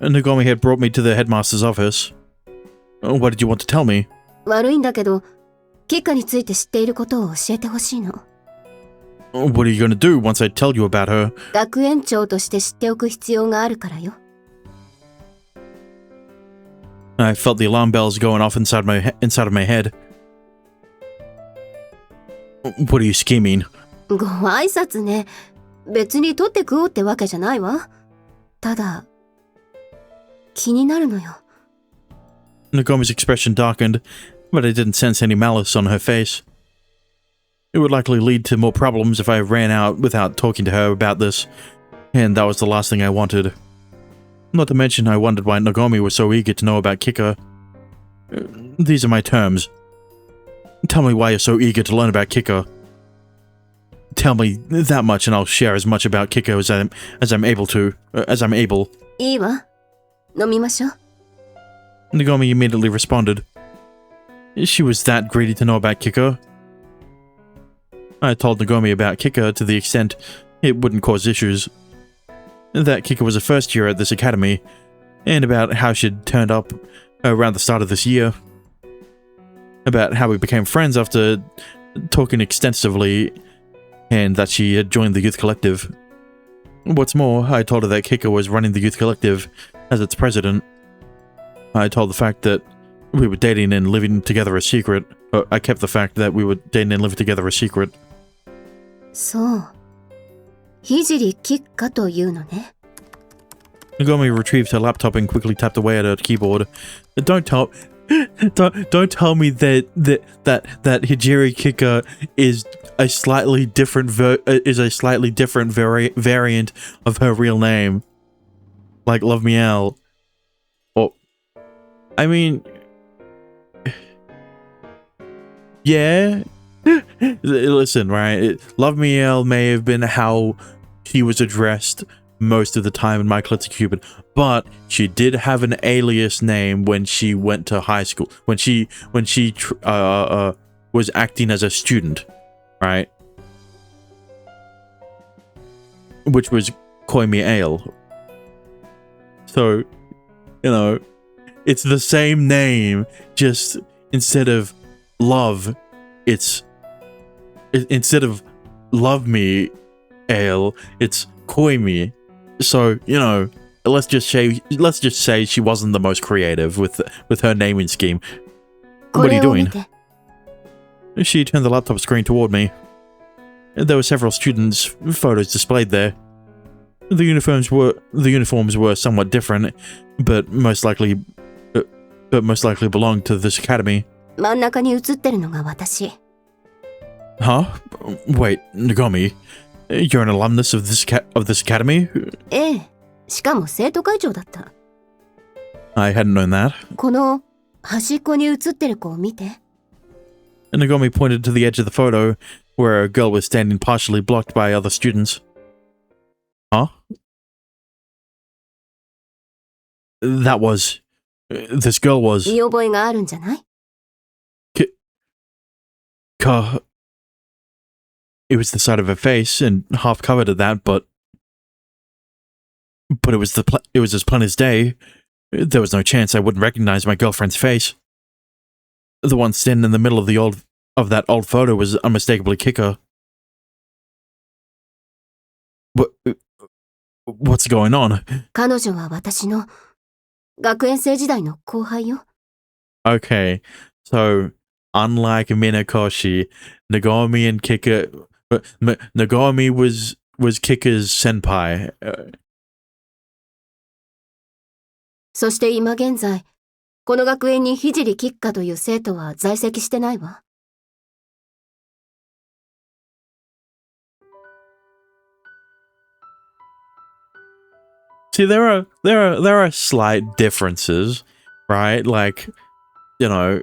Nagomi had brought me to the headmaster's office. What did you want to tell me? 悪いんだけど、キカについて知っていることを教えてほしいの。What are you going to do once I tell you about her? 学園長として知っておく必要があるからよ。I felt the alarm bells going off inside of my head. What are you scheming? ご挨拶ね。別に取って食おうってわけじゃないわ。ただ、気になるのよ。Nagomi's expression darkened, but I didn't sense any malice on her face. It would likely lead to more problems if I ran out without talking to her about this, and that was the last thing I wanted. Not to mention I wondered why Nagomi was so eager to know about Kika. These are my terms. Tell me why you're so eager to learn about Kika. Tell me that much and I'll share as much about Kika as I'm able. いいわ。飲みましょう。Nagomi immediately responded. She was that greedy to know about Kika. I told Nagomi about Kika to the extent it wouldn't cause issues. That Kika was a first year at this academy, and about how she'd turned up around the start of this year. About how we became friends after talking extensively, and that she had joined the youth collective. What's more, I told her that Kika was running the youth collective as its president. I told the fact that we were dating and living together a secret. I kept the fact that we were dating and living together a secret. そう。聖キッカというのね。Nagomi retrieved her laptop and quickly tapped away at her keyboard. Don't tell me that Hijiri Kika is a slightly different variant of her real name, like Love Me Al. Or, I mean, yeah. Listen, right? Love Me Al may have been how she was addressed most of the time in My Clitzy Cupid, but she did have an alias name when she went to high school. When she was acting as a student, right? Which was Koimi Ale. So, you know, it's the same name, just instead of love, instead of Love Me Ale, it's Koimi. So, you know, let's just say she wasn't the most creative with her naming scheme. What are you doing? She turned the laptop screen toward me. There were several students' photos displayed there. The uniforms were somewhat different, but most likely belonged to this academy. 真ん中に写ってるのが私。Huh? Wait, Nagomi, you're an alumnus of this academy? ええ、しかも生徒会長だった。I hadn't known that. この端っこに写ってる子を見て。Nagomi pointed to the edge of the photo, where a girl was standing partially blocked by other students. Huh? This girl was... 見覚えがあるんじゃない？ It was the side of her face, and half covered at that, but it was as plain as day. There was no chance I wouldn't recognize my girlfriend's face. The one standing in the middle of that old photo was unmistakably Kika. What's going on? 彼女は私の学園生時代の後輩よ。Okay, so unlike Minakoshi, Nagomi and Kika, Nagomi was Kika's senpai. そして今現在、この学園に聖キッカという生徒は在籍してないわ。See, there are slight differences, right? Like, you know,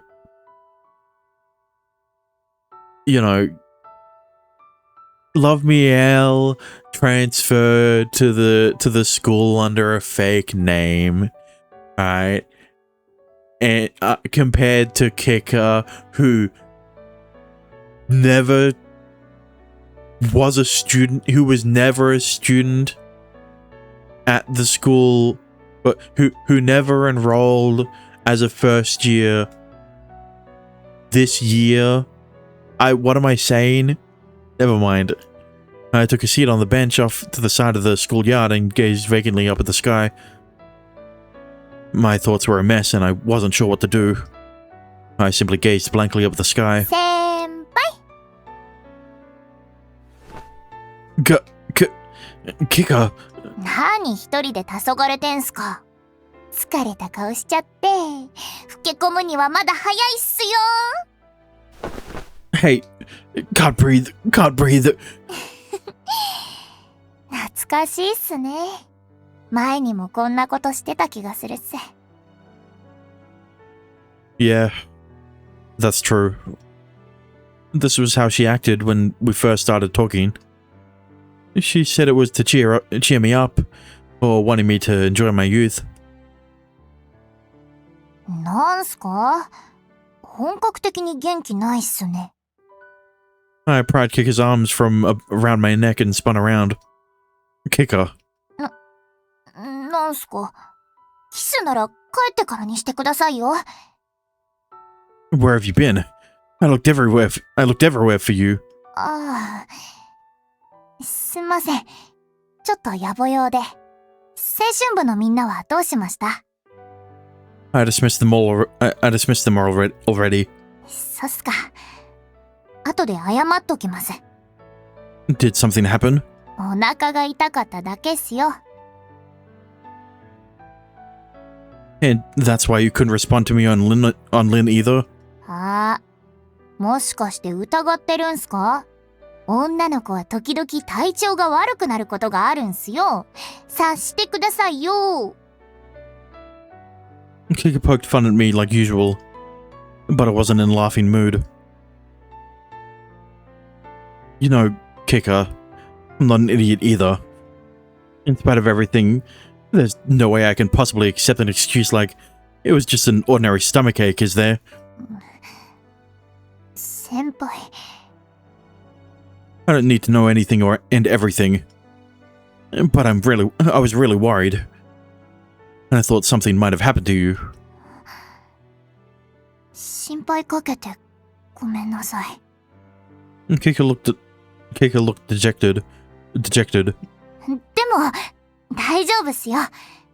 Love Me Al transferred to the school under a fake name, right? And compared to Kika, who never was a student, at the school but who never enrolled as a first year this year. What am I saying? Never mind. I took a seat on the bench off to the side of the schoolyard and gazed vacantly up at the sky. My thoughts were a mess and I wasn't sure what to do. I simply gazed blankly up at the sky. 先輩 Kika, 何一人で黄昏てんすか。疲れた顔しちゃって、老け込むにはまだ早いっすよ。 hey, can't breathe. 懐かしいっすね。前にもこんなことしてた気がするっす。 Yeah, that's true. This was how she acted when we first started talking. She said it was to cheer me up, or wanting me to enjoy my youth. なんすか？本格的に元気ないっすね。 I pried Kika's arms from around my neck and spun around. Kika. なんすか？キスなら帰ってからにしてくださいよ。 Where have you been? I looked everywhere for you. ああ、すんません。ちょっと野暮用で。青春部のみんなはどうしました？ I dismissed them already. そうっすか。後で謝っときます。 Did something happen? お腹が痛かっただけっすよ。 And that's why you couldn't respond to me on Lin either? ああ、もしかして疑ってるんすか？女の子は時々体調が悪くなることがあるんすよ。察してくださいよ。 Kika poked fun at me like usual, but I wasn't in a laughing mood. You know, Kika, I'm not an idiot either. In spite of everything, there's no way I can possibly accept an excuse like it was just an ordinary stomachache, is there? 先輩。 I don't need to know anything and everything. But I was really worried. And I thought something might have happened to you. 心配かけてごめんなさい。 Kika looked dejected. でも大丈夫っすよ。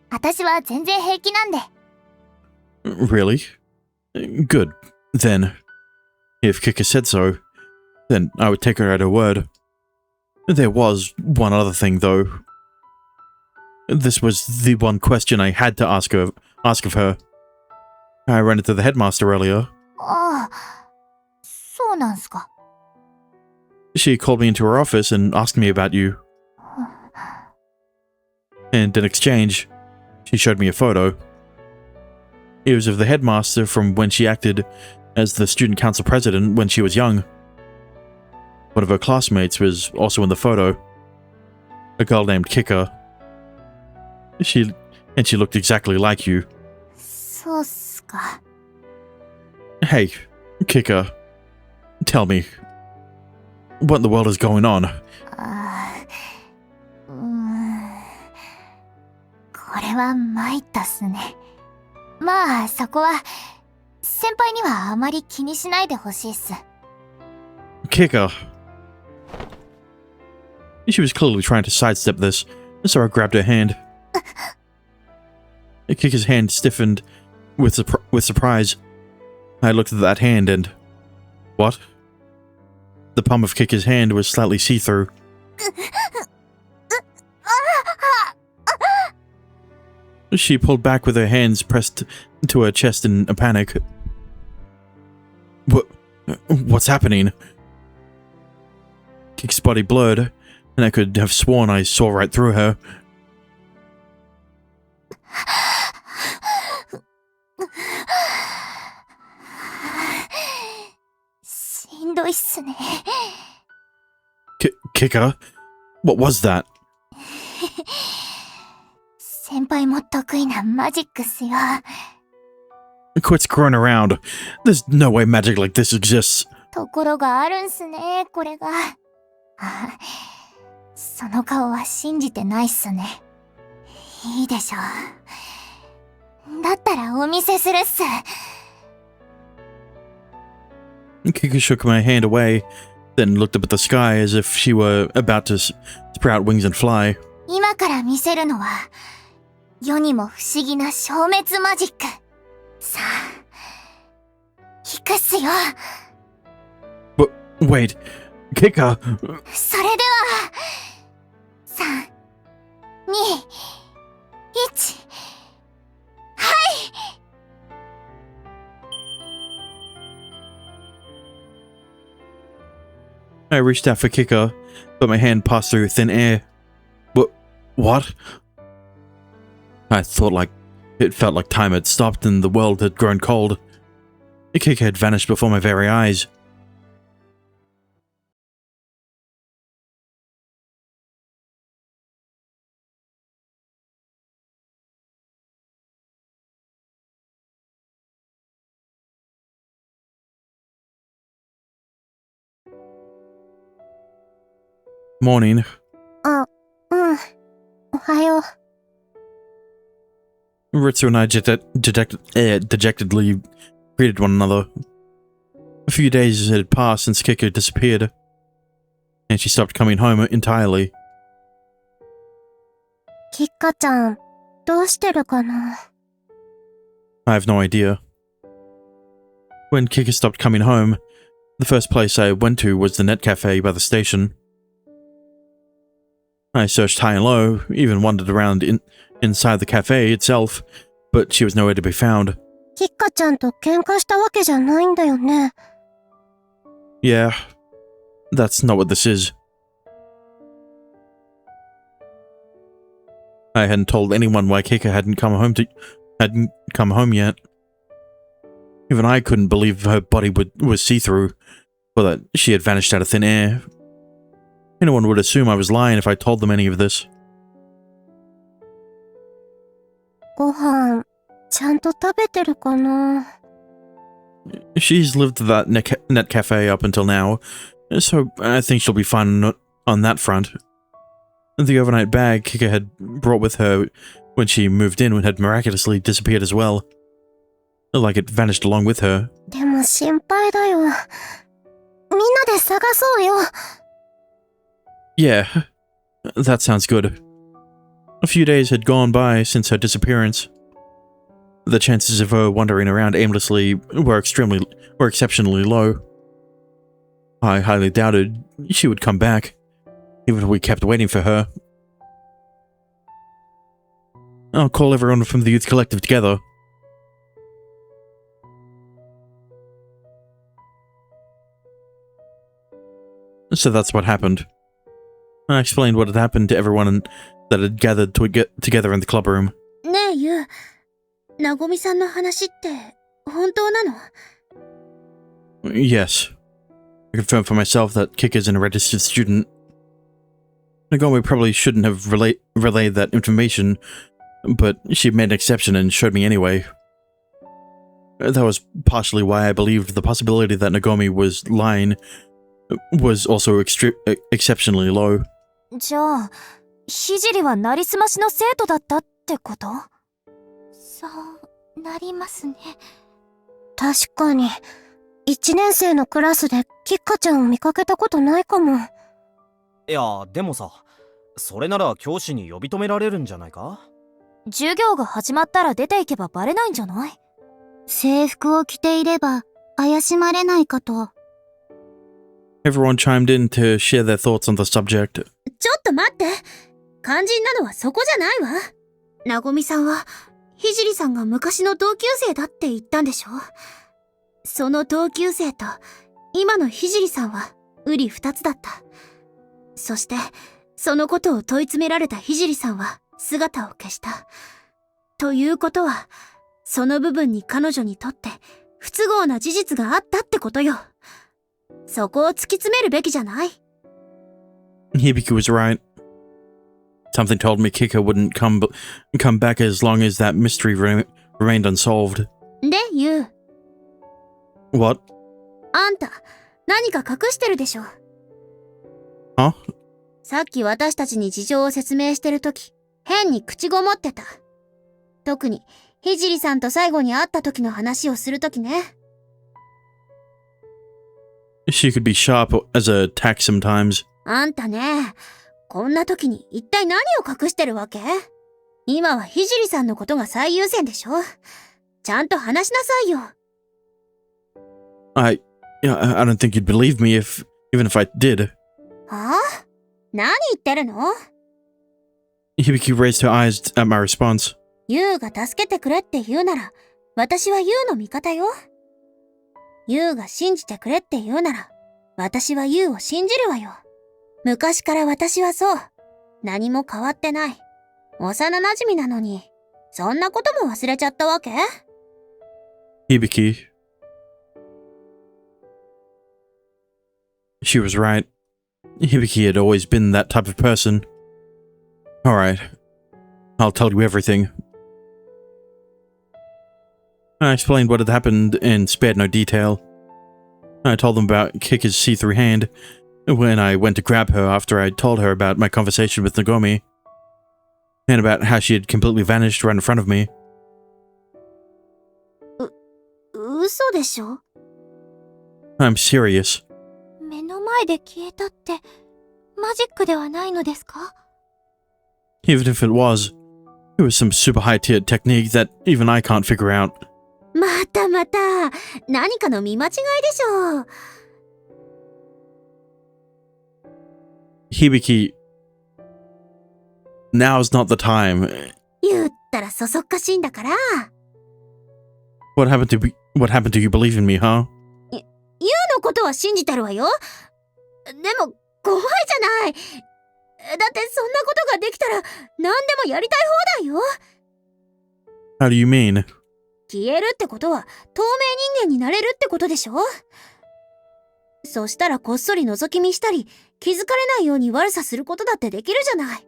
私は全然平気なんで。 Really? Good. Then, if Kika said so, then I would take her at her word. There was one other thing, though. This was the one question I had to ask of her. I ran into the headmaster earlier. ああ、そうなんすか。 She called me into her office and asked me about you. And in exchange, she showed me a photo. It was of the headmaster from when she acted as the student council president when she was young. One of her classmates was also in the photo. A girl named Kika. She looked exactly like you. そうっすか。 Hey, Kika, tell me, what in the world is going on? ああ、これは参ったっすね。まあそこは先輩にはあまり気にしないでほしいっす。 Kika. She was clearly trying to sidestep this, so I grabbed her hand. Kika's hand stiffened with surprise. I looked at that hand and... What? The palm of Kika's hand was slightly see-through. She pulled back with her hands pressed to her chest in a panic. What's happening? Kika's body blurred, and I could have sworn I saw right through her. しんどいっすね。 Kika? What was that? 先輩も得意なマジックっすよ。 Quit screwing around. There's no way magic like this exists. ところがあるんすね、これが。あ、その顔は信じてないっすね。いいでしょう。だったらお見せするっす。Kika shook my hand away, then looked up at the sky as if she were about to sprout wings and fly. 今から見せるのは、世にも不思議な消滅マジック。さあ、行くっすよ。Wait, Kika! それでは、3、2、1、はい。I reached out for Kika, but my hand passed through thin air. What? I thought it felt like time had stopped and the world had grown cold. Kika had vanished before my very eyes. Morning. おはよう。Ritsu and I dejectedly greeted one another. A few days had passed since Kika disappeared, and she stopped coming home entirely. キッカちゃん、どうしてるかな？ I have no idea. When Kika stopped coming home, the first place I went to was the net cafe by the station. I searched high and low, even wandered around inside the cafe itself, but she was nowhere to be found. キッカちゃんと喧嘩したわけじゃないんだよね。Yeah, that's not what this is. I hadn't told anyone why Kika hadn't come home yet. Even I couldn't believe her body was see-through, or that she had vanished out of thin air. Anyone would assume I was lying if I told them any of this. ご飯、ちゃんと食べてるかな？ She's lived at that net cafe up until now, so I think she'll be fine on that front. The overnight bag Kika had brought with her when she moved in had miraculously disappeared as well. Like it vanished along with her. でも心配だよ。みんなで探そうよ。Yeah, that sounds good. A few days had gone by since her disappearance. The chances of her wandering around aimlessly were exceptionally low. I highly doubted she would come back, even if we kept waiting for her. I'll call everyone from the youth collective together. So that's what happened. I explained what had happened to everyone that had gathered together in the club room. ねえ、ユウ。なごみさんの話って本当なの？ Yes. I confirmed for myself that Kika's an registered student. Nagomi probably shouldn't have relayed that information, but she made an exception and showed me anyway. That was partially why I believed the possibility that Nagomi was lying was also exceptionally low. じゃあ、ひじりはなりすましの生徒だったってこと？そうなりますね。確かに、1年生のクラスでキッカちゃんを見かけたことないかも。いや、でもさ、それなら教師に呼び止められるんじゃないか？授業が始まったら出ていけばバレないんじゃない？制服を着ていれば怪しまれないかと。Everyone chimed in to share their thoughts on the subject. ちょっと待って。肝心なのはそこじゃないわ。なごみさんは、ひじりさんが昔の同級生だって言ったんでしょ？その同級生と、今のひじりさんは、うり二つだった。そして、そのことを問い詰められたひじりさんは、姿を消した。ということは、その部分に彼女にとって、不都合な事実があったってことよ。そこを突き詰めるべきじゃない？ Hibiki was right. Something told me Kika wouldn't come back as long as that mystery remained unsolved. で、ユウ。What? あんた、何か隠してるでしょ。Huh? さっき私たちに事情を説明してるとき、変に口ごもってた。特に、聖さんと最後に会った時の話をする時ね。She could be sharp as a tack sometimes. あんたね、こんな時に一体何を隠してるわけ？今は聖さんのことが最優先でしょ？ちゃんと話しなさいよ。I don't think you'd believe me even if I did. はあ？何言ってるの？ Hibiki raised her eyes at my response. ユウが助けてくれって言うなら、私はユウの味方よ。ユウが信じてくれって言うなら、私はユウを信じるわよ。昔から私はそう。何も変わってない。幼馴染なのに、そんなことも忘れちゃったわけ？ Hibiki. She was right. Hibiki had always been that type of person. Alright. I'll tell you everything. I explained what had happened and spared no detail. I told them about Kika's see-through hand when I went to grab her after I told her about my conversation with Nagomi, and about how she had completely vanished right in front of me. 嘘でしょ？ I'm serious. 目の前で消えたってマジックではないのですか？ Even if it was some super high-tiered technique that even I can't figure out. またまた、何かの見間違いでしょう。Hibiki, now's not the time. 言ったらそそっかしいんだから。What happened to you believe in me, huh? ユウのことは信じてるわよ。でも、怖いじゃない。だってそんなことができたら、何でもやりたい放題よ。How do you mean? 消えるってことは、透明人間になれるってことでしょ？そしたらこっそり覗き見したり、気づかれないように悪さすることだってできるじゃない。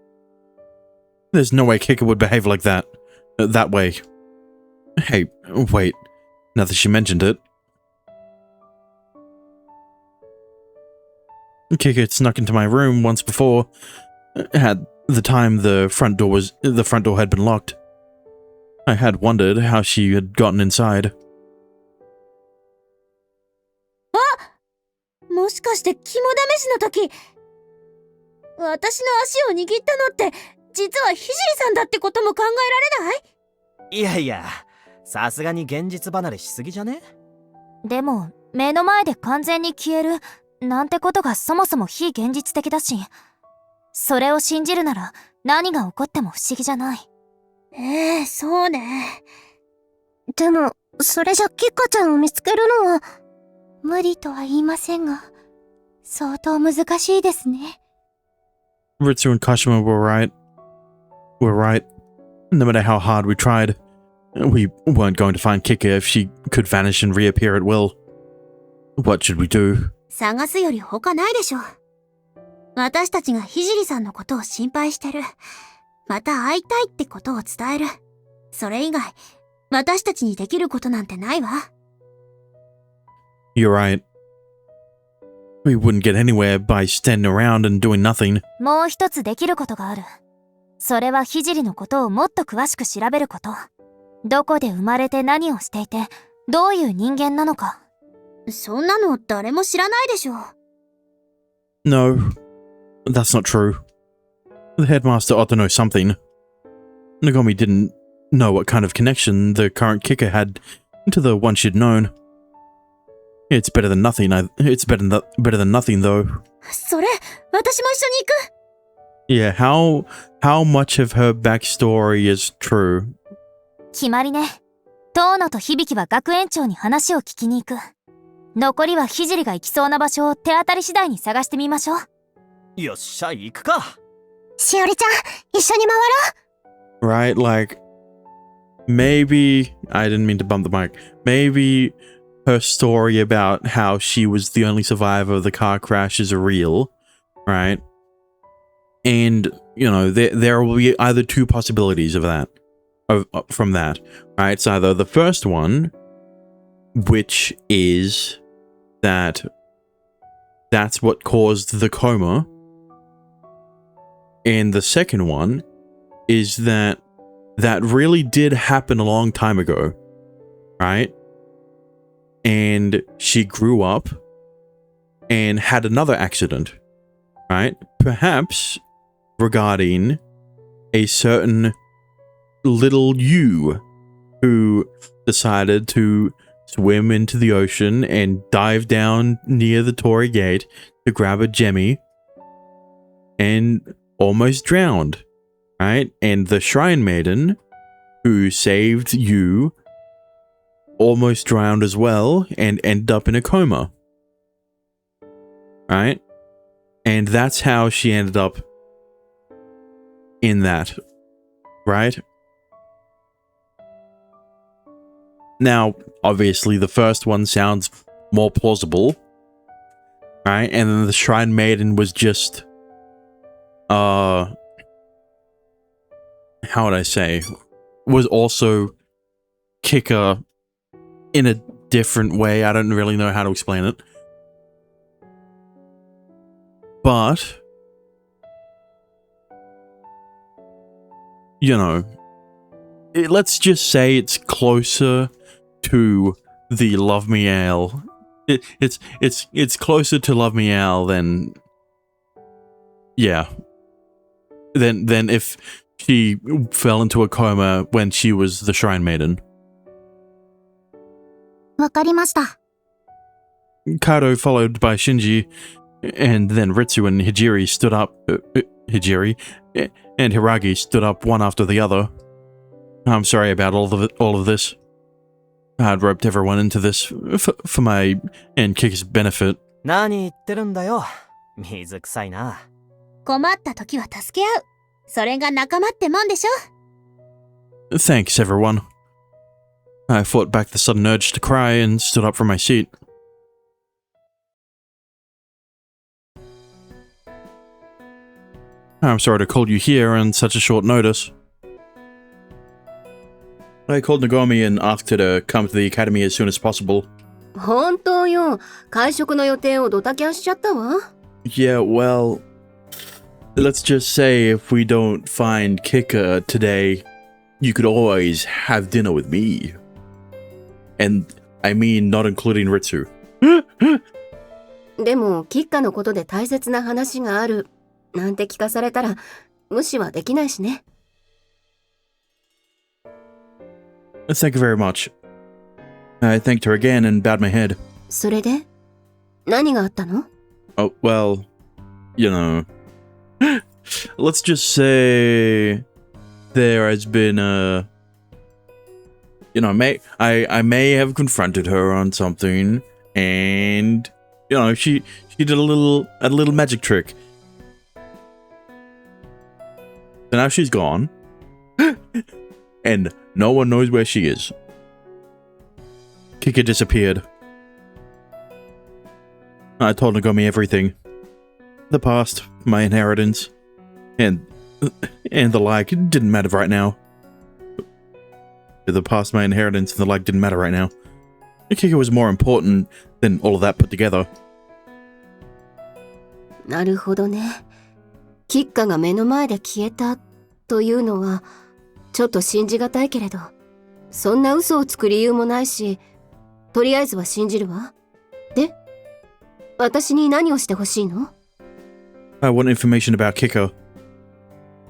There's no way Kika would behave like that. That way. Hey, wait. Now that she mentioned it. Kika had snuck into my room once before. At the time, the front door had been locked. I had wondered how she had gotten inside. もしかして肝試しの時、私の足を握ったのって実は聖さんだってことも考えられない？いやいや、さすがに現実離れしすぎじゃね？でも目の前で完全に消えるなんてことがそもそも非現実的だし、それを信じるなら何が起こっても不思議じゃない。そうね。でもそれじゃキカちゃんを見つけるのは無理とは言いませんが、相当難しいですね。Ritsu and Kashima were right. We're right. No matter how hard we tried, we weren't going to find Kika if she could vanish and reappear at will. What should we do? 探すより他ないでしょ。私たちが聖さんのことを心配してる。また会いたいってことを伝える。それ以外、私たちにできることなんてないわ。You're right. We wouldn't get anywhere by standing around and doing nothing. もう一つできることがある。それは聖のことをもっと詳しく調べること。どこで生まれて何をしていて、どういう人間なのか。そんなの誰も知らないでしょ。No, that's not true. The headmaster ought to know something. Nagomi didn't know what kind of connection the current Kika had to the one she'd known. It's better than nothing. It's better than nothing, though. それ、私も一緒に行く。Yeah, how much of her backstory is true? 決まりね。遠野と響は学園長に話を聞きに行く。残りは聖が行きそうな場所を手当たり次第に探してみましょう。よっしゃ、行くか。しおりちゃん、一緒に回ろう。 Right, like, maybe, I didn't mean to bump the mic, maybe her story about how she was the only survivor of the car crash is real, right? And, you know, there will be either two possibilities of that, from that, right? It's either the first one, which is that that's what caused the coma, and the second one is that that really did happen a long time ago, right? And she grew up and had another accident, right? Perhaps regarding a certain little you who decided to swim into the ocean and dive down near the Torii Gate to grab a gemi and almost drowned, right? And the Shrine Maiden who saved you almost drowned as well and ended up in a coma, right? And that's how she ended up in that, right? Now, obviously, the first one sounds more plausible, right? And then the Shrine Maiden was just, how would I say, was also Kika in a different way. I don't really know how to explain it. But, you know, let's just say it's closer to the Love Me Ale. It's closer to Love Me Ale than, yeah, than if she fell into a coma when she was the Shrine Maiden. わかりました。 Kado, followed by Shinji, and then Ritsu and Hijiri stood up. Hijiri and Hiragi stood up one after the other. I'm sorry about all of this. I'd roped everyone into this for my and Kika's benefit. 何言ってるんだよ。水臭いな。困った時は助け合う。それが仲間ってもんでしょ。 Thanks, everyone. I fought back the sudden urge to cry and stood up from my seat. I'm sorry to call you here on such a short notice. I called Nagomi and asked her to come to the academy as soon as possible. 本当よ。会食の予定をドタキャンしちゃったわ。Yeah, well, let's just say if we don't find Kika today, you could always have dinner with me. And I mean not including Ritsu. でも、キッカのことで大切な話がある。なんて聞かされたら、無視はできないしね。Thank you very much. I thanked her again and bowed my head. それで何があったの？ Oh, well, you know. Let's just say there has been a... You know, I may have confronted her on something, and you know, she did a little magic trick. So now she's gone, and no one knows where she is. Kika disappeared. I told Nagomi everything. The past, my inheritance, and the like. It didn't matter right now. The past, my inheritance, and the like didn't matter right now. Kika was more important than all of that put together. なるほどね。キッカが目の前で消えたというのはちょっと信じがたいけれど、そんな嘘をつく理由もないし、とりあえずは信じるわ。で、私に何をしてほしいの？ I want information about Kika.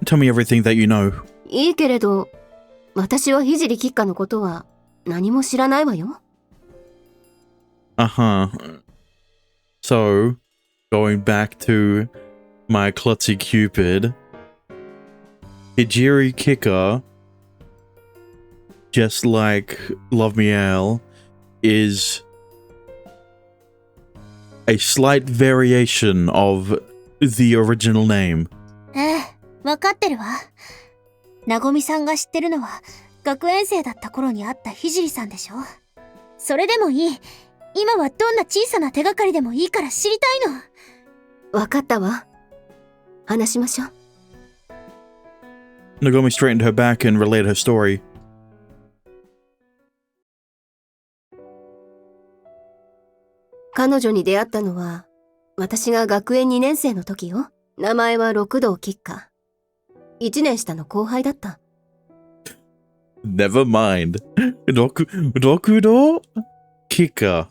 Tell me everything that you know. いいけれど、私は聖キッカのことは何も知らないわよ。Uh-huh. So, going back to my klutzy Cupid, Hijiri Kika, just like Love Me Ale, is a slight variation of the original name. ええ、わかってるわ。なごみさんが知ってるのは、学園生だった頃に会った聖さんでしょ。それでもいい。今はどんな小さな手がかりでもいいから知りたいの。わかったわ。話しましょう。Nagomi straightened her back and relayed her story. 彼女に出会ったのは、私が学園2年生の時よ。名前は六道キッカ。1年下の後輩だった。Never mind. Rokudo? Kika.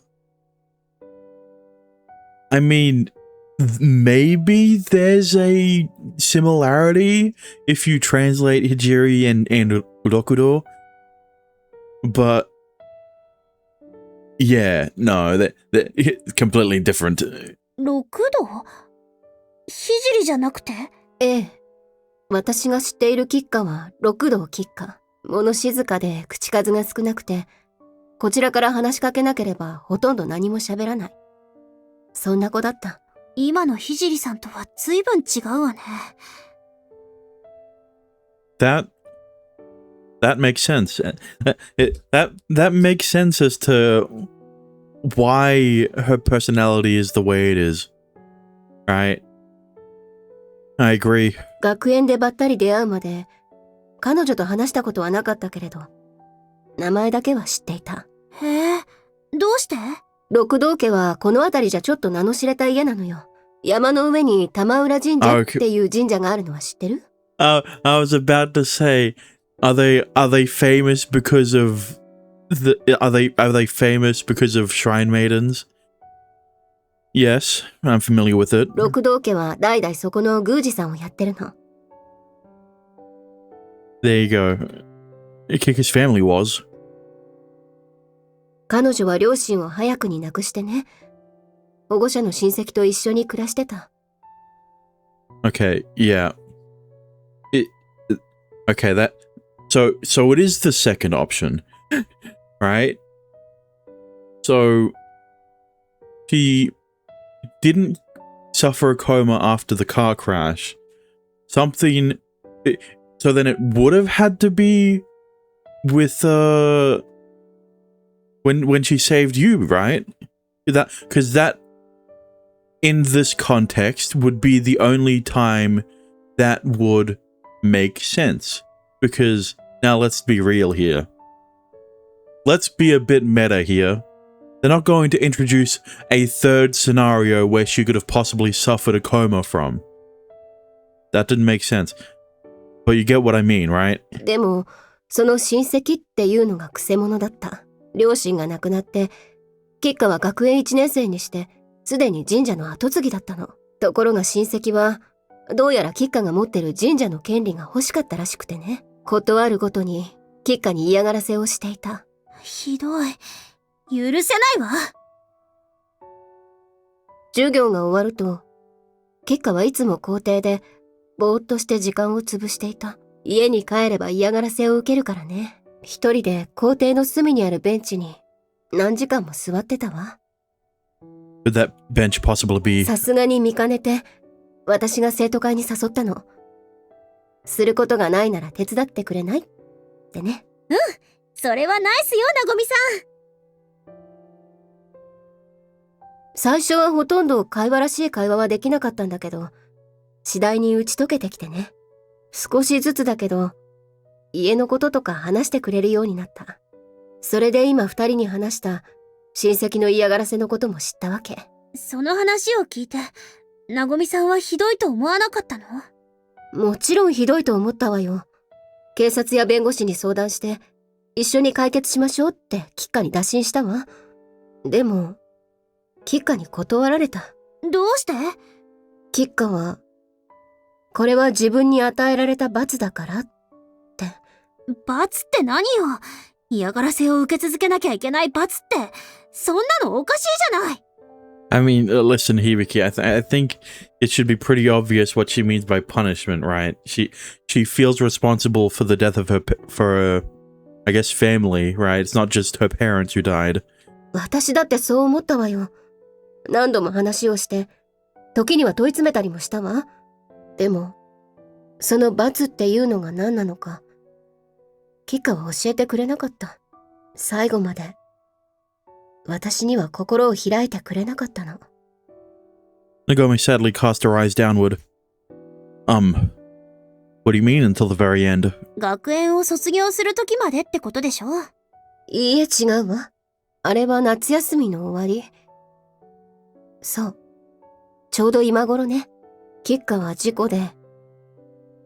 I mean, maybe there's a similarity if you translate Hijiri and Rokudo. But yeah, no, that completely different. 6度聖じゃなくてええ。私が知っている吉花は六道吉花。物静かで口数が少なくて、こちらから話しかけなければほとんど何も喋らない。そんな子だった。今の聖さんとは随分違うわね。That makes sense. That makes sense as to why her personality is the way it is. Right? I agree. 学園でばったり出会うまで、彼女と話したことはなかったけれど、名前だけは知っていた。へえ、どうして？六道家はこの辺りじゃちょっと名の知れた家なのよ。山の上に玉浦神社っていう神社があるのは知ってる？ I was about to say, are they famous because of are they famous because of shrine maidens? Yes, I'm familiar with it. 六道家は代々そこの宮司さんをやってるの。There you go. Kika's family was. 彼女は両親を早くに亡くしてね。保護者の親戚と一緒に暮らしてた。Okay, yeah. Okay, that so it is the second option, right? So she didn't suffer a coma after the car crash. So then it would have had to be with when she saved you, right? Because that in this context would be the only time that would make sense. Because now let's be real here. Let's be a bit meta here. They're not going to introduce a third scenario where she could have possibly suffered a coma from. That didn't make sense. But you get what I mean, right? でも、その親戚っていうのがくせ者だった。両親が亡くなって、吉花は学園1年生にして、すでに神社の跡継ぎだったの。ところが親戚は、どうやら吉花が持ってる神社の権利が欲しかったらしくてね。ことあるごとに、吉花に嫌がらせをしていた。ひどい。許せないわ。授業が終わると、吉花はいつも校庭で、ぼーっとして時間を潰していた。家に帰れば嫌がらせを受けるからね。一人で校庭の隅にあるベンチに何時間も座ってたわ。Could that bench possibly be... さすがに見かねて、私が生徒会に誘ったの。することがないなら手伝ってくれないってね。うん、それはナイスよ、なごみさん。最初はほとんど会話らしい会話はできなかったんだけど、次第に打ち解けてきてね。少しずつだけど、家のこととか話してくれるようになった。それで今二人に話した親戚の嫌がらせのことも知ったわけ。その話を聞いて、なごみさんはひどいと思わなかったの？もちろんひどいと思ったわよ。警察や弁護士に相談して、一緒に解決しましょうって吉花に打診したわ。でも、吉花に断られた。どうして？吉花は、これは自分に与えられた罰だからって。罰って何よ？嫌がらせを受け続けなきゃいけない罰って、そんなのおかしいじゃない。I mean, listen, Hibiki, I think it should be pretty obvious what she means by punishment, right? She feels responsible for the death of her I guess, family, right? It's not just her parents who died. 私だってそう思ったわよ。何度も話をして、時には問い詰めたりもしたわ。でも、その罰っていうのが何なのか、吉花は教えてくれなかった。最後まで、私には心を開いてくれなかったの。Nagomi sadly cast her eyes downward. What do you mean until the very end? 学園を卒業する時までってことでしょ？いいえ、違うわ。あれは夏休みの終わり。そう。ちょうど今頃ね。吉花は事故で、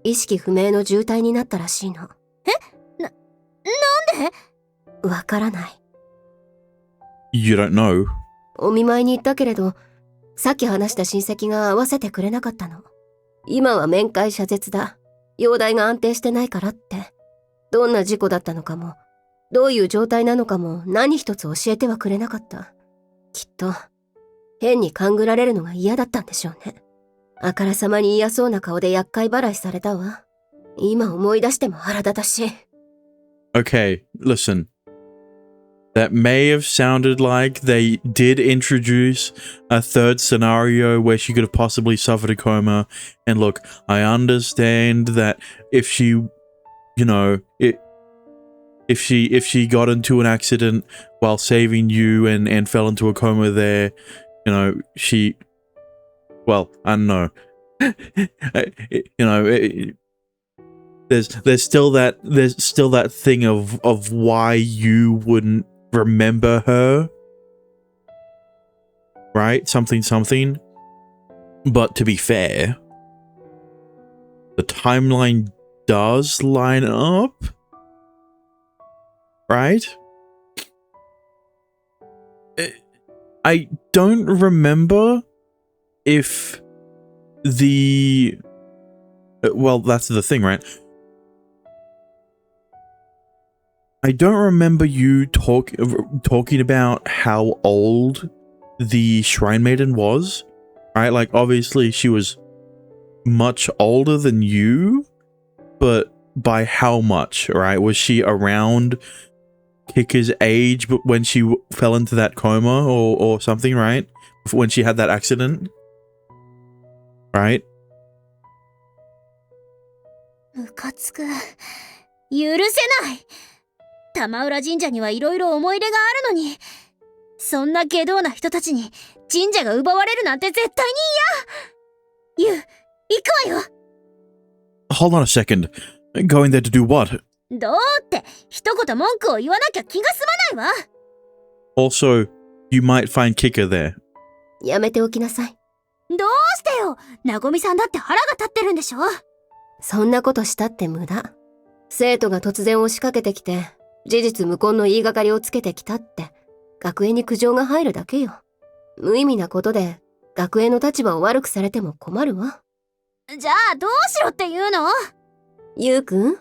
意識不明の重体になったらしいの。なんで？わからない。You don't know. お見舞いに行ったけれど、さっき話した親戚が会わせてくれなかったの。今は面会謝絶だ。容体が安定してないからって。どんな事故だったのかも、どういう状態なのかも何一つ教えてはくれなかった。きっと、変に勘ぐられるのが嫌だったんでしょうね。あからさまに嫌そうな顔で厄介払いされたわ。今思い出しても腹立たしい。Okay, listen. That may have sounded like they did introduce a third scenario where she could have possibly suffered a coma. And look, I understand that if she, you know, if she got into an accident while saving you and fell into a coma there, you know, well, I don't know. There's still that thing of why you wouldn't remember her, right? Something. But to be fair, the timeline does line up, right? I don't remember if well, that's the thing, right? I don't remember you talking about how old the Shrine Maiden was, right? Like, obviously she was much older than you, but by how much, right? Was she around Kika's age but when she fell into that coma or something, right? When she had that accident, right? ムカつく。許せない。玉浦神社にはいろいろ思い出があるのに、そんな下道な人たちに神社が奪われるなんて絶対に嫌。行くわよ。Hold on a second. Going there to do what? どうって一言文句を言わなきゃ気が済まないわ。Also, you might find Kika there. やめておきなさい。どうしてよ。なごみさんだって腹が立ってるんでしょ。そんなことしたって無駄。生徒が突然押しかけてきて、事実無根の言いがかりをつけてきたって、学園に苦情が入るだけよ。無意味なことで、学園の立場を悪くされても困るわ。じゃあどうしろって言うの？ゆうくん、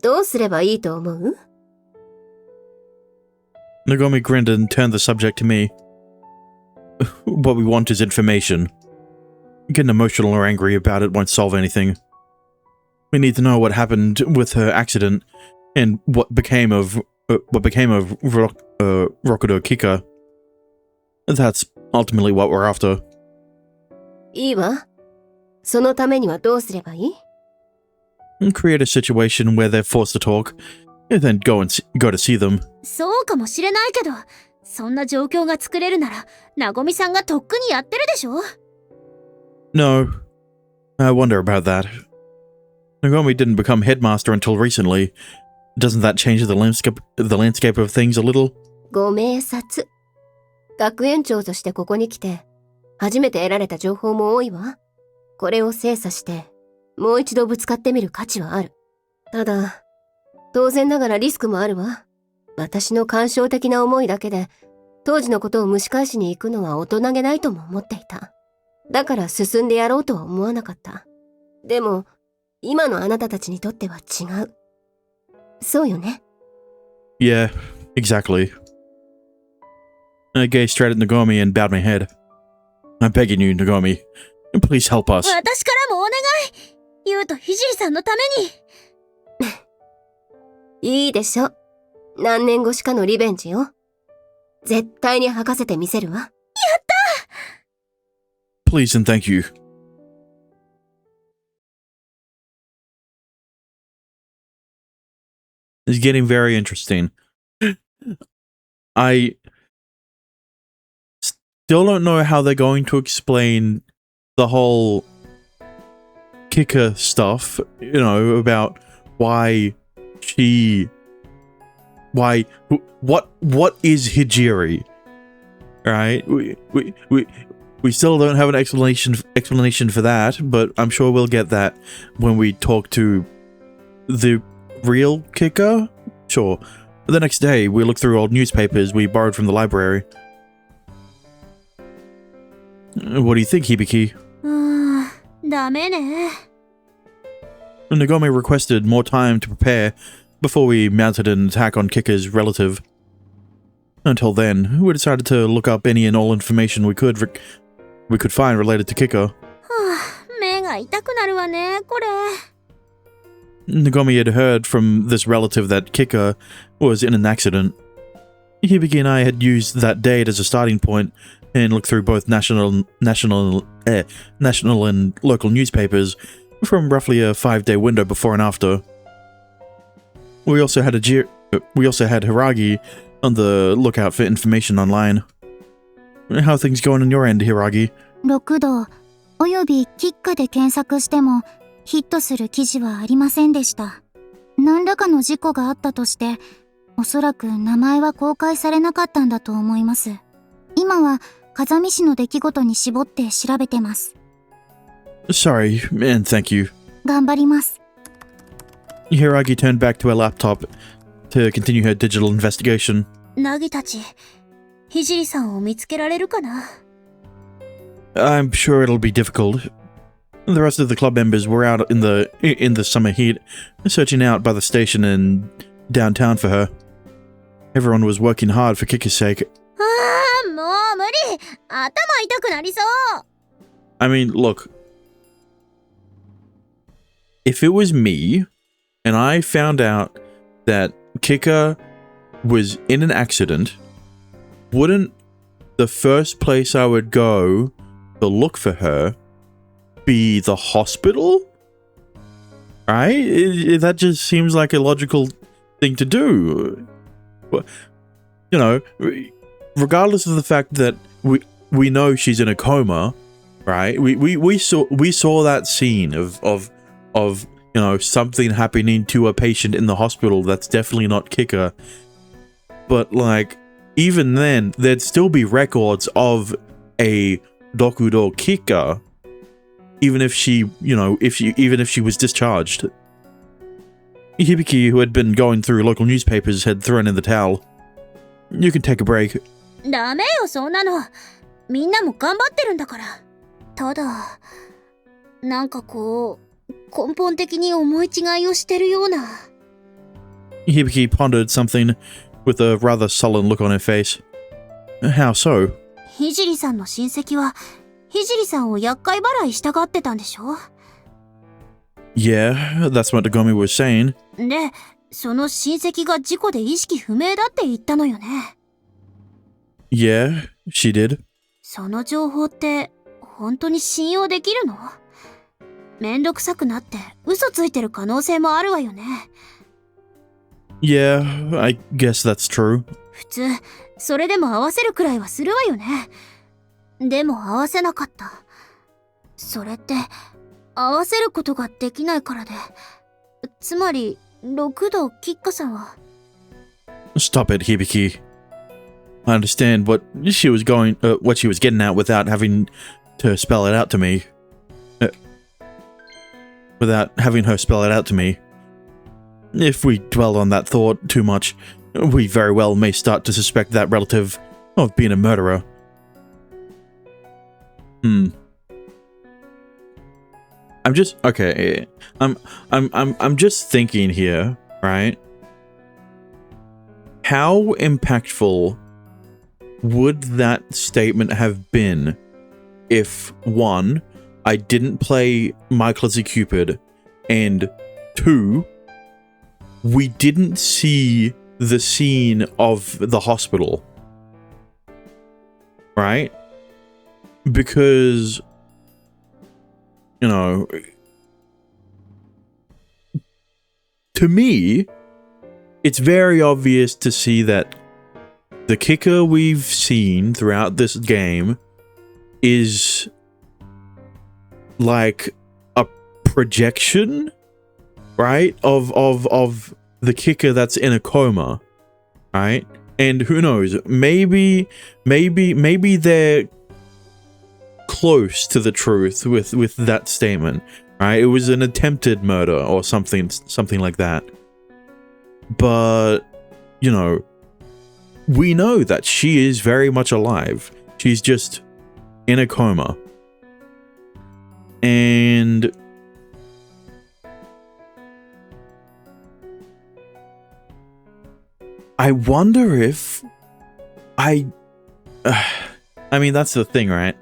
どうすればいいと思う？ Nagomi grinned and turned the subject to me. What we want is information. Getting emotional or angry about it won't solve anything. We need to know what happened with her accident and what became of Rokudo Kika. That's ultimately what we're after. いいわ。そのためにはどうすればいい？ Create a situation where they're forced to talk, and then go to see them. そうかもしれないけど、そんな状況が作れるなら、なごみさんがとっくにやってるでしょ？ No. I wonder about that. Nagomi didn't become headmaster until recently. Doesn't that change the landscape of things a little? ご明察。学園長としてここに来て、初めて得られた情報も多いわ。これを精査して、もう一度ぶつかってみる価値はある。ただ、当然ながらリスクもあるわ。私の感傷的な思いだけで、当時のことを蒸し返しに行くのは大人げないとも思っていた。だから進んでやろうとは思わなかった。でも、今のあなたたちにとっては違う。そうよね。Yeah, exactly. I gazed straight at Nagomi and bowed my head. I'm begging you, Nagomi. Please help us. 私からもお願い。ゆうとひじりさんのために。いいでしょ。何年越しかのリベンジよ。絶対に吐かせてみせるわ。やった Please and thank you. It's getting very interesting. I still don't know how they're going to explain the whole Kicker stuff, you know, about what is Hijiri, right? We still don't have an explanation for that, but I'm sure we'll get that when we talk to the real Kicker, sure. The next day, we looked through old newspapers we borrowed from the library. What do you think, Hibiki? ダメね。 Nagome requested more time to prepare before we mounted an attack on Kika's relative. Until then, we decided to look up any and all information we could find related to Kika. 目が痛くなるわね、これ。 Nagome had heard from this relative that Kika was in an accident. Hibiki and I had used that date as a starting point and looked through both national and local newspapers from roughly a 5-day window before and after. We also had Hiragi on the lookout for information online. How are things going on your end, Hiragi? 6度およびキッカで検索してもヒットする記事はありませんでした。何らかの事故があったとして、おそらく名前は公開されなかったんだと思います。今は風見市の出来事に絞って調べてます。Sorry, and thank you. 頑張ります。 Hiragi turned back to her laptop to continue her digital investigation. ナギたち、聖さんを見つけられるかな？ I'm sure it'll be difficult. The rest of the club members were out in the summer heat, searching out by the station and downtown for her. Everyone was working hard for Kika's sake. もう無理！頭痛くなりそう！ I mean, look. If it was me, and I found out that Kika was in an accident, wouldn't the first place I would go to look for her be the hospital? Right? That just seems like a logical thing to do. You know, regardless of the fact that we know she's in a coma, right? We saw that scene of you know, something happening to a patient in the hospital. That's definitely not Kika. But like, even then, there'd still be records of a Dokudo Kika, even if she, you know, even if she was discharged. Hibiki, who had been going through local newspapers, had thrown in the towel. You can take a break. ダメよ、そんなの。みんなも頑張ってるんだから。ただ、なんかこう、根本的に思い違いをしてるような。Hibiki pondered something with a rather sullen look on her face. How so? 聖さんの親戚は、聖さんを厄介払いしたがってたんでしょ？ Yeah, that's what Nagome was saying. で、その親戚が事故で意識不明だって言ったのよね。Yeah, she did. その情報って本当に信用できるの？めんどくさくなって嘘ついてる可能性もあるわよね。Yeah, I guess that's true. 普通、それでも合わせるくらいはするわよね。でも合わせなかった。それって合わせることができないからで。つまり、六度キッカさんは。Stop it, Hibiki. I understand what she was getting at without having to spell it out to me. Without having her spell it out to me. If we dwell on that thought too much, we very well may start to suspect that relative of being a murderer. I'm just okay. I'm just thinking here, right? How impactful would that statement have been if, one, I didn't play My Clumsy Cupid, and two, we didn't see the scene of the hospital, right? Because, you know, to me, it's very obvious to see that the kicker we've seen throughout this game is like a projection, right, of the kicker that's in a coma, right? And who knows, maybe they're close to the truth with that statement, right? It was an attempted murder or something like that. but, you know, we know that she is very much alive. She's just in a coma. And I wonder if I mean, that's the thing, right?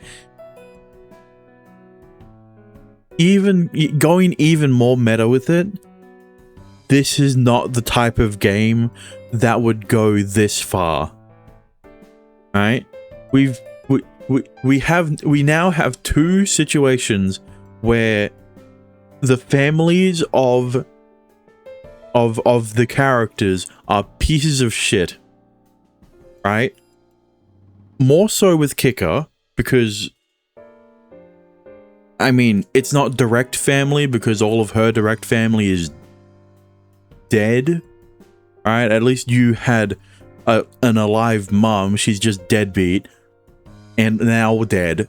Even going even more meta with it, this is not the type of game that would go this far. Right? We now have two situations where the families of the characters are pieces of shit. Right? More so with Kika, because I mean, it's not direct family because all of her direct family is dead. Right? At least you had an alive mom. She's just deadbeat. And now dead.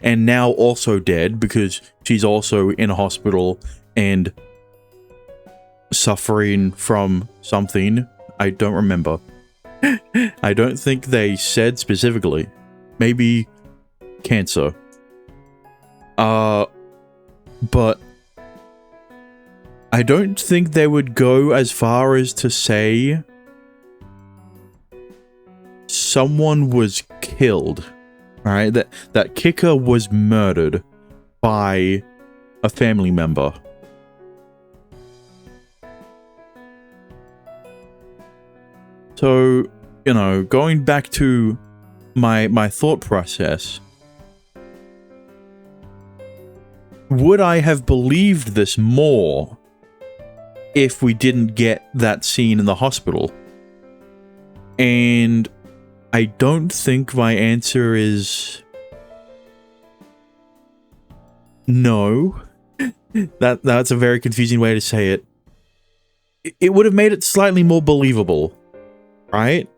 And now also dead because she's also in a hospital and suffering from something. I don't remember. I don't think they said specifically. Maybe cancer. But I don't think they would go as far as to say someone was killed. Right? That Kika was murdered by a family member. So, you know, going back to my thought process, would I have believed this more if we didn't get that scene in the hospital? And I don't think my answer is no. That's a very confusing way to say it. It would have made it slightly more believable, right?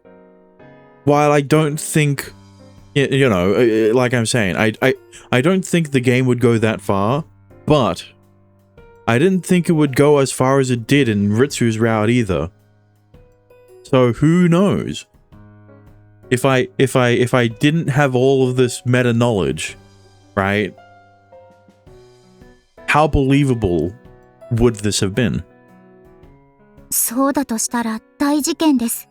While I don't think, you know, like I'm saying, I don't think the game would go that far, but I didn't think it would go as far as it did in Ritsu's route either. So who knows? If I didn't have all of this meta knowledge, right? How believable would this have been? そうだとしたら大事件です。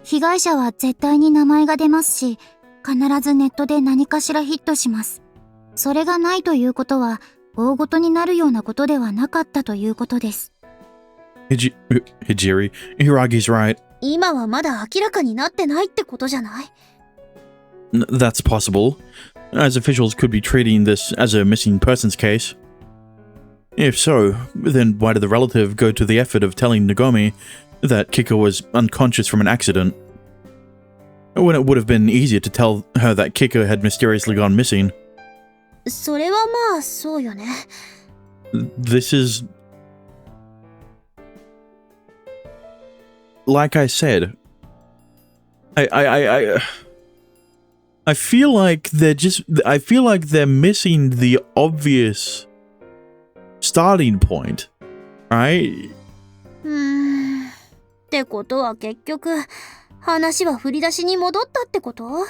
被害者は絶対に名前が出ますし、必ずネットで何かしらヒットします。それがないということは、大事になるようなことではなかったということです。Hijiri, Hiragi's right. 今はまだ明らかになってないってことじゃない？ That's possible, as officials could be treating this as a missing persons case. If so, then why did the relative go to the effort of telling Nagomi that Kika was unconscious from an accident, when it would have been easier to tell her that Kika had mysteriously gone missing? それはまあそうよね。This is... Like I said, I feel like I feel like they're missing the obvious starting point, right? ってことは結局話は振り出しに戻ったってこと？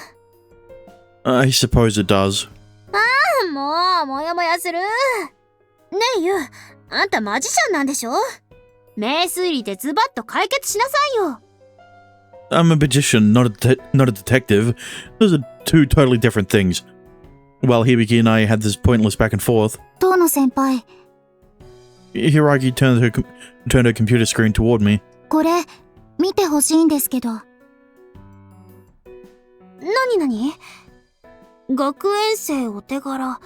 I suppose it does. もうモヤモヤする。ねえユウ、あんたマジシャンなんでしょ？名推理でズバッと解決しなさいよ。I'm a magician, not a detective. Those are two totally different things. While Hibiki and I had this pointless back and forth, 遠野先輩、 Hiragi turned her computer screen toward me. これ見てほしいんですけど。なに学園生お手柄、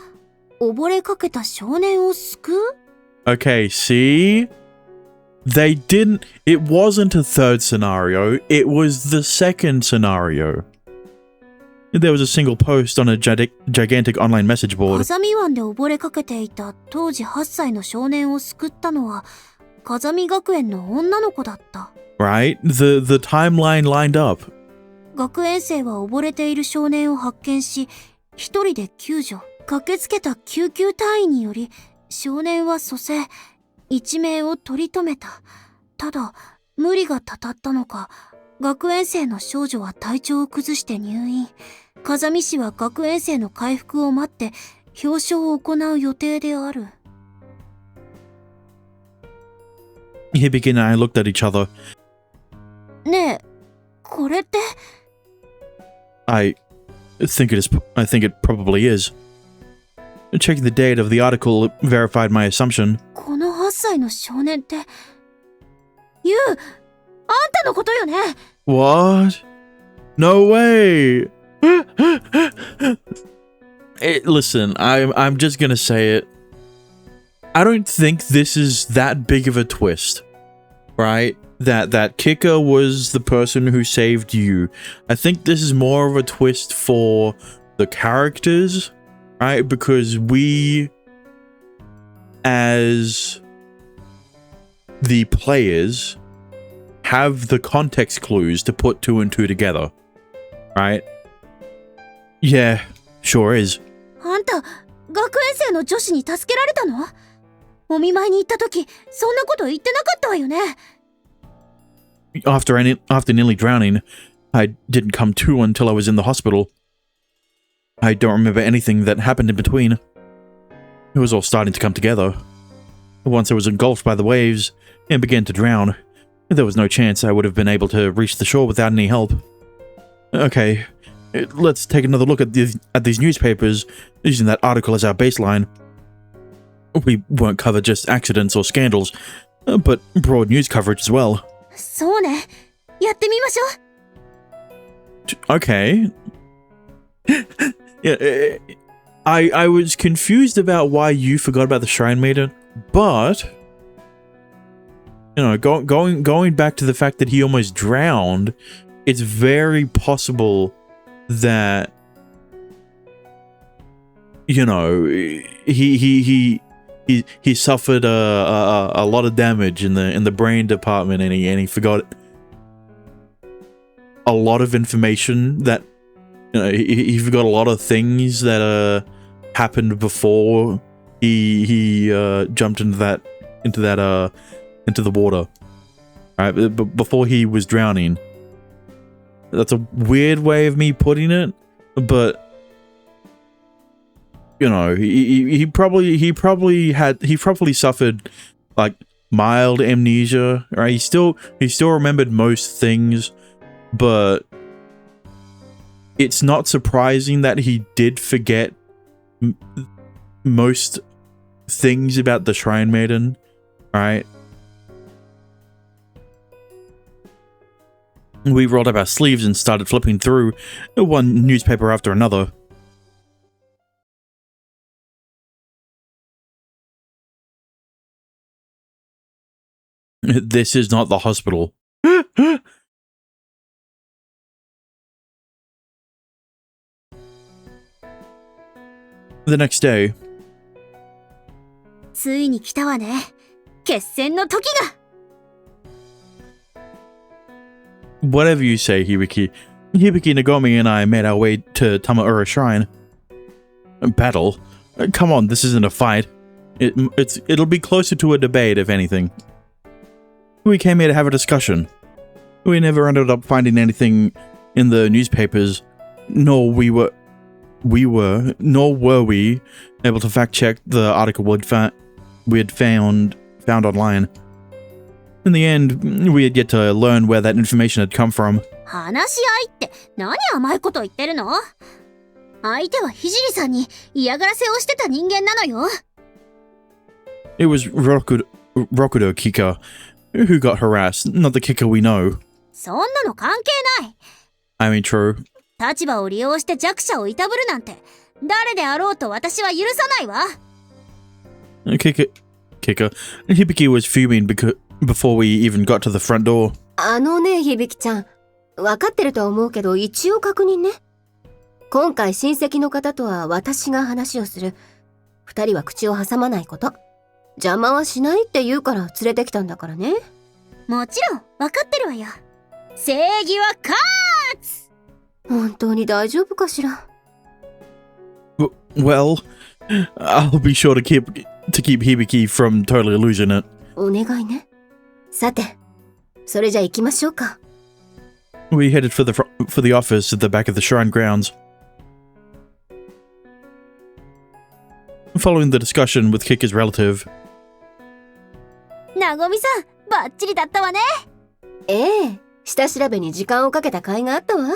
溺れかけた少年を救う？ Okay, see? They didn't... It wasn't a third scenario, it was the second scenario. There was a single post on a gigantic online message board. 風見湾で溺れかけていた当時8歳の少年を救ったのは風見学園の女の子だった。Right? The timeline lined up. 学園生は溺れている少年を発見し、一人で救助。駆けつけた救急隊員により、少年は蘇生、一命を取り留めた。ただ、無理がたたったのか、学園生の少女は体調を崩して入院。風見市は学園生の回復を待って表彰を行う予定である。Hibiki and I looked at each other. ねえ、これって。I think it probably is. Checking the date of the article verified my assumption. この8歳の少年って、ユウ、あんたのことよね。 What? No way! Listen, I'm just gonna say it. I don't think this is that big of a twist, right? That Kika was the person who saved you. I think this is more of a twist for the characters, right? Because we, as the players, have the context clues to put 2 and 2 together, right? Yeah, sure is. あんた、学園生の女子に助けられたの？お見舞いに行った時、そんなこと言ってなかったわよね。After nearly drowning, I didn't come to until I was in the hospital. I don't remember anything that happened in between. It was all starting to come together. Once I was engulfed by the waves and began to drown, there was no chance I would have been able to reach the shore without any help. Okay, let's take another look at these newspapers, using that article as our baseline. We won't cover just accidents or scandals, but broad news coverage as well. そうね。やってみましょう。 Okay. Yeah, I was confused about why you forgot about the Shrine Maiden, but you know, going back to the fact that he almost drowned, it's very possible that, you know, he suffered a lot of damage in the brain department, and he forgot a lot of information that, you know, he forgot a lot of things that happened before he jumped into the water, right? But before he was drowning. That's a weird way of me putting it, but you know, he probably suffered like mild amnesia, right? He still remembered most things, but it's not surprising that he did forget most things about the Shrine Maiden, right? We rolled up our sleeves and started flipping through one newspaper after another. This is not the hospital. The next day. ついに来たわね。決戦の時が。Whatever you say, Hibiki. Hibiki, Nagomi, and I made our way to Tamaura Shrine. A battle? Come on, this isn't a fight. It'll be closer to a debate, if anything. We came here to have a discussion. We never ended up finding anything in the newspapers, nor were we able to fact check the article we had found online. In the end, we had yet to learn where that information had come from. 話し合いって何甘いこと言ってるの？相手は聖さんに嫌がらせをしてた人間なのよ。It was Rokudo Kika who got harassed, not the Kika we know. そんなの関係ない。I mean, true. 立場を利用して弱者をいたぶるなんて誰であろうと私は許さないわ。Kika. Hibiki was fuming before we even got to the front door. ね、響ちゃん。わかってるとは思うけど、一応確認ね。今回親戚の方とは私が話をする。二人は口を挟まないこと。邪魔はしないって言うから連れてきたんだからね。もちろんわかってるわよ。正義は勝つ。本当に大丈夫かしら。Well, I'll be sure to keep Hibiki from totally losing it. お願いね。さて、それじゃ行きましょうか。We headed for the office at the back of the shrine grounds. Following the discussion with Kika's relative, なごみさん、バッチリだったわね。ええ、下調べに時間をかけた甲斐があったわ。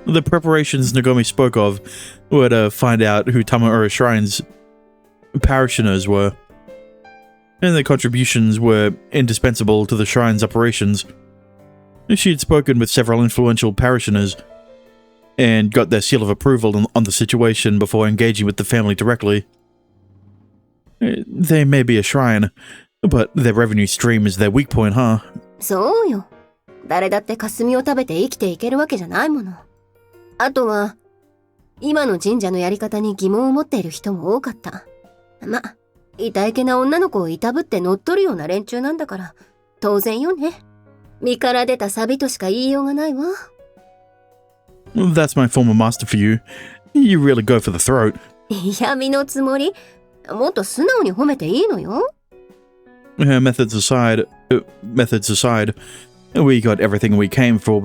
the preparations Nagomi spoke of were to find out who Tamaura Shrine's parishioners were, and their contributions were indispensable to the shrine's operations. She had spoken with several influential parishioners and got their seal of approval on the situation before engaging with the family directly. They may be a shrine, but their revenue stream is their weak point, huh? そうよ。誰だって霞を食べて生きていけるわけじゃないもの。あとは、今の神社のやり方に疑問を持っている人も多かった。ま、痛いけな女の子をいたぶって乗っ取るような連中なんだから、当然よね。身から出たサビとしか言いようがないわ。That's my former master for you. You really go for the throat. 嫌味のつもり？もっと素直に褒めていいのよ。Her methods aside, we got everything we came for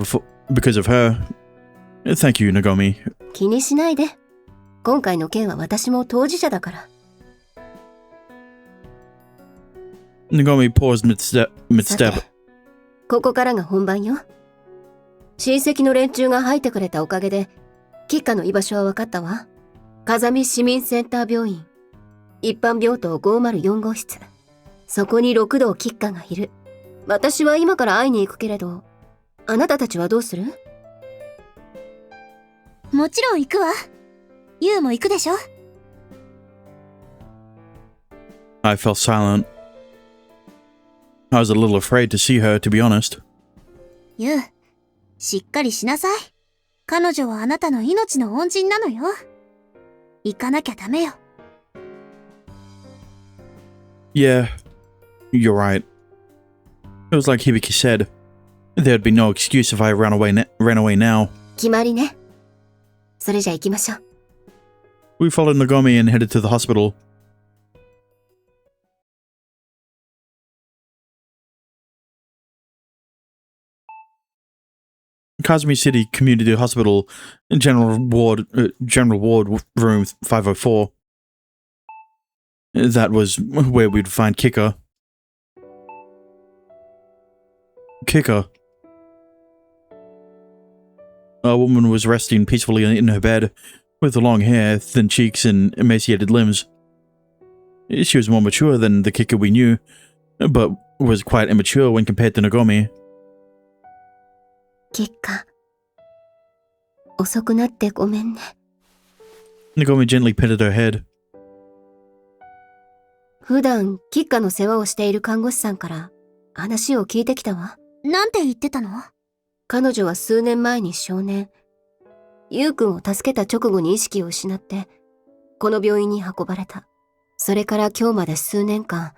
because of her. Thank you, Nagomi. 気にしないで。今回の件は私も当事者だから。Nagomi pausedさ mid-step. て、ここからが本番よ。親戚の連中が入ってくれたおかげで、吉花の居場所は分かったわ。風見市民センター病院。一般病棟504号室。そこに六道吉花がいる。私は今から会いに行くけれど、あなたたちはどうする？もちろん行くわ。ユウも行くでしょ。I fell silent. I was a little afraid to see her, to be honest. ユウ、しっかりしなさい。彼女はあなたの命の恩人なのよ。行かなきゃダメよ。Yeah, you're right. It was like Hibiki said. There'd be no excuse if I ran away now. 決まりね。それじゃ行きましょう。We followed Nagomi and headed to the hospital. Kazumi City Community Hospital, General Ward Room 504. That was where we'd find Kika. A woman was resting peacefully in her bed, with long hair, thin cheeks, and emaciated limbs. She was more mature than the Kika we knew, but was quite immature when compared to Nagomi. 吉花。遅くなってごめんね。Nagomi gently patted her head. 普段、吉花の世話をしている看護師さんから話を聞いてきたわ。なんて言ってたの？彼女は数年前に少年、ゆうくんを助けた直後に意識を失って、この病院に運ばれた。それから今日まで数年間、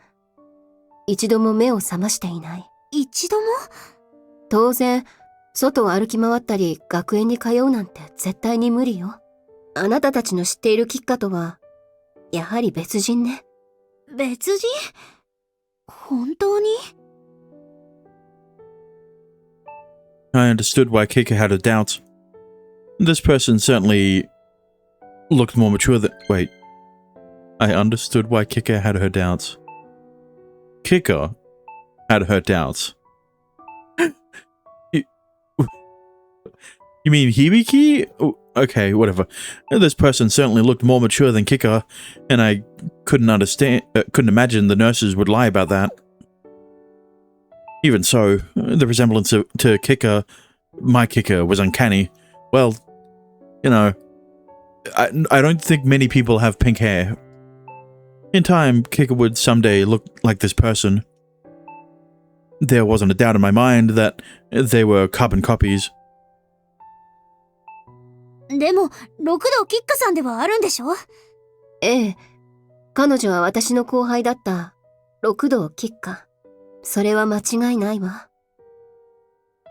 一度も目を覚ましていない。一度も？当然、外を歩き回ったり学園に通うなんて絶対に無理よ。あなたたちの知っている吉花とは、やはり別人ね。別人？本当に？ I understood why Kika had her doubts. This person certainly looked more mature than... Wait. I understood why Kika had her doubts. Kika had her doubts. You mean Hibiki? Oh, okay, whatever. This person certainly looked more mature than Kika, and I couldn't imagine the nurses would lie about that. Even so, the resemblance to Kika, my Kika, was uncanny. Well, you know, I don't think many people have pink hair. In time, Kika would someday look like this person. There wasn't a doubt in my mind that they were carbon copies. でも、六道吉花さんではあるんでしょ？ええ。彼女は私の後輩だった六道吉花。それは間違いないわ。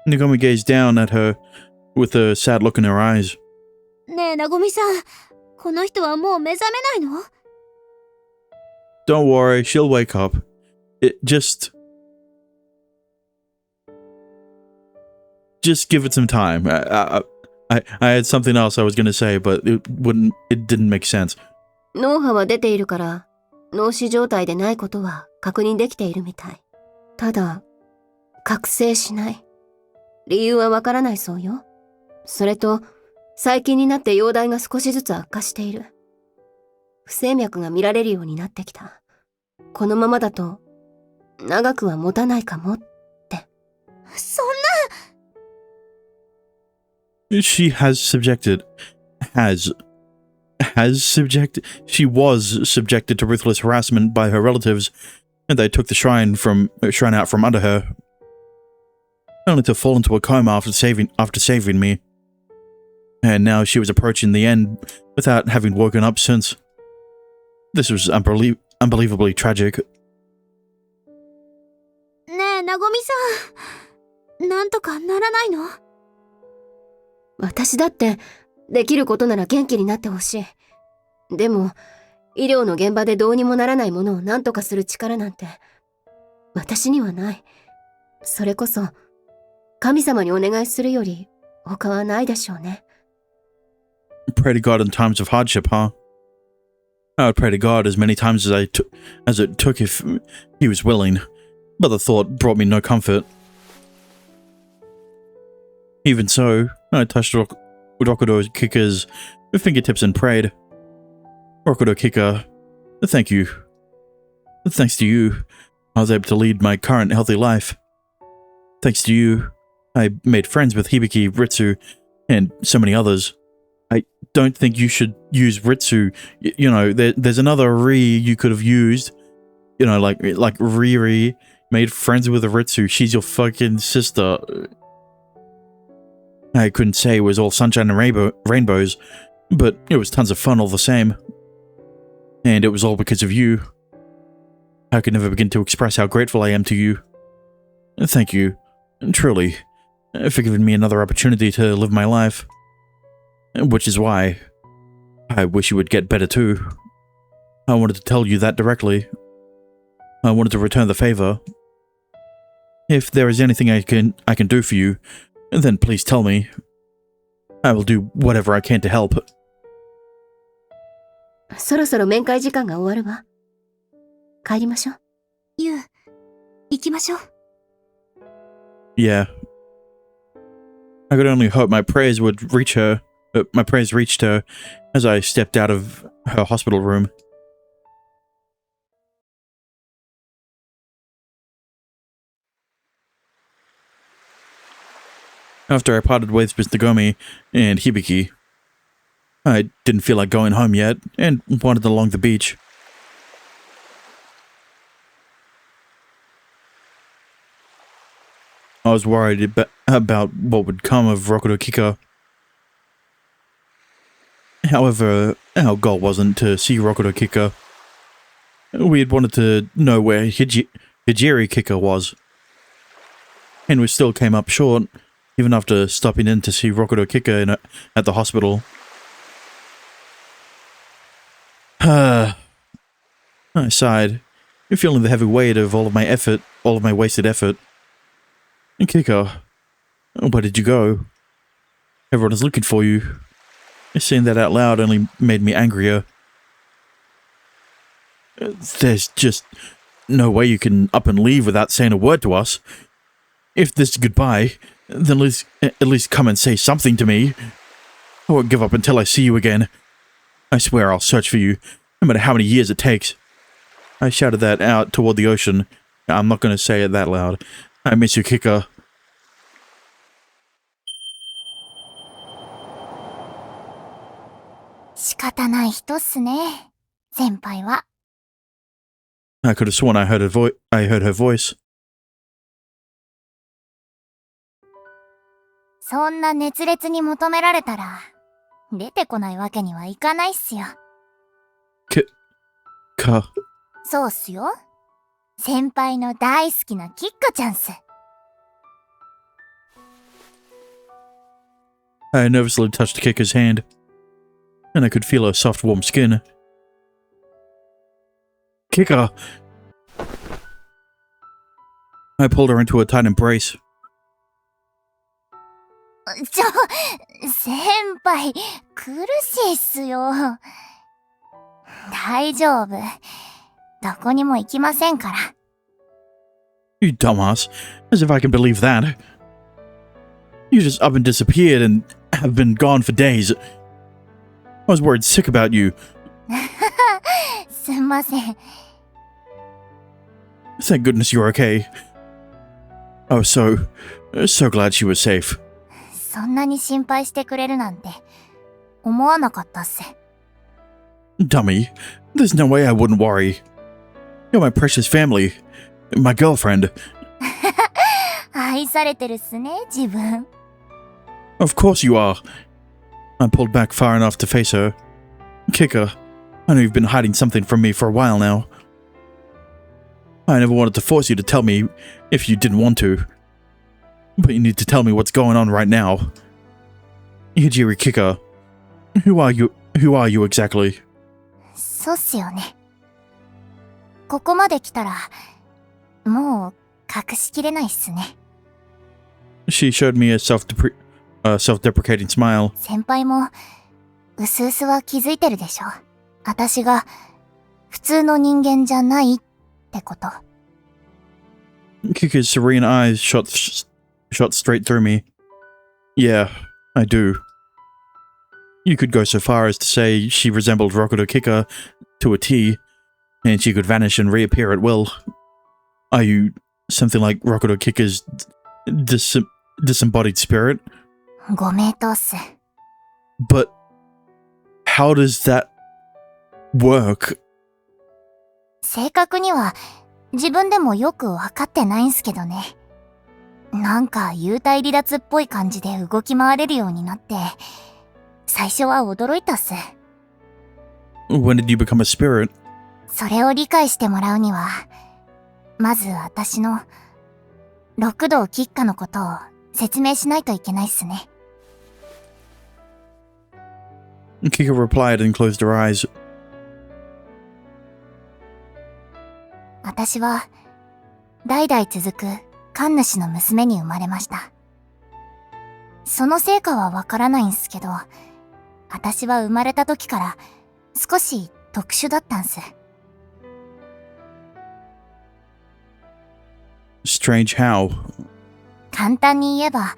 Nagomi gazed down at her with a sad look in her eyes. ねえ、なごみさん。この人はもう目覚めないの？ Don't worry, she'll wake up. It just... just give it some time. I had something else I was gonna say, but it didn't make sense. 脳波は出ているから、脳死状態でないことは確認できているみたい。ただ、覚醒しない。理由はわからないそうよ。それと、最近になって容体が少しずつ悪化している。不整脈が見られるようになってきた。このままだと、長くは持たないかもって。そんな。She was subjected to ruthless harassment by her relatives, and they took the shrine out from under her, only to fall into a coma after saving me. And now she was approaching the end without having woken up since. This was unbelievably tragic. ねえ、なごみさん。なんとかならないの？私だってできることなら元気になってほしい。でも医療の現場でどうにもならないものを何とかする力なんて私にはない。それこそ神様にお願いするより他はないでしょうね。Pray to God in times of hardship, huh? I would pray to God as many times as it took if he was willing, but the thought brought me no comfort. Even so, I touched Rokudo Kika's fingertips and prayed. Rokudo Kika, thank you. Thanks to you, I was able to lead my current healthy life. Thanks to you, I made friends with Hibiki, Ritsu, and so many others. I don't think you should use Ritsu. You know, there's another Ri you could have used. You know, like Riri made friends with a Ritsu. She's your fucking sister. I couldn't say it was all sunshine and rainbows, but it was tons of fun all the same. And it was all because of you. I could never begin to express how grateful I am to you. Thank you, truly, for giving me another opportunity to live my life. Which is why I wish you would get better too. I wanted to tell you that directly. I wanted to return the favor. If there is anything I can do for you, then please tell me. I will do whatever I can to help. そろそろ面会時間が終わるわ。帰りましょう。ゆう、行きましょう。Yeah. I could only hope my prayers reached her as I stepped out of her hospital room. After I parted ways with Nagomi and Hibiki, I didn't feel like going home yet and wandered along the beach. I was worried about what would come of Rokudo Kika. However, our goal wasn't to see Rokudo Kika. We had wanted to know where Hijiri Kika was. And we still came up short, even after stopping in to see Rokudo Kika at the hospital. I sighed, feeling the heavy weight of all of my wasted effort. Kika, where did you go? Everyone is looking for you. Saying that out loud only made me angrier. There's just no way you can up and leave without saying a word to us. If this is goodbye, then at least come and say something to me. I won't give up until I see you again. I swear I'll search for you, no matter how many years it takes. I shouted that out toward the ocean. I'm not going to say it that loud. I miss you, Kika. I could have sworn I heard her voice. そんな熱烈に求められたら、出てこないわけにはいかないっすよ。そうっすよ。先輩の大好きなキッカちゃんっす。I nervously touched Kika's hand, and I could feel her soft, warm skin. Kika! I pulled her into a tight embrace. 先輩、苦しいっすよ。大丈夫。どこにも行きませんから。You dumbass. As if I can believe that. You just up and disappeared and have been gone for days. I was worried sick about you. すんません。Thank goodness you're okay. I was so glad she was safe. そんなに心配してくれるなんて思わなかったっす。Dummy, there's no way I wouldn't worry. You're my precious family. My girlfriend. 愛されてるっすね、自分。Of course you are. I pulled back far enough to face her. Kika, I know you've been hiding something from me for a while now. I never wanted to force you to tell me if you didn't want to. But you need to tell me what's going on right now. Hijiri Kika, who are you exactly? そうっすよね。ここまで来たら、もう隠しきれないっすね。She showed me a self-deprecating smile. 先輩も、うすうすは気づいてるでしょ。私が、普通の人間じゃないってこと。Kika's serene eyes shot straight through me. Yeah, I do. You could go so far as to say she resembled Rokudo Kika to a T, and she could vanish and reappear at will. Are you something like Rokudo Kika's disembodied spirit? ご名答っす。But how does that work? 正確には、自分でもよくわかってないんすけどね。なんか幽体離脱っぽい感じで動き回れるようになって、最初は驚いたっす。When did you become a spirit? それを理解してもらうには、まず私の、六道吉花のことを説明しないといけないっすね。Kika replied and closed her eyes. 私は、代々続く神主の娘に生まれました。その成果はわからないんすけど、私は生まれた時から少し特殊だったんす。Strange how? 簡単に言えば、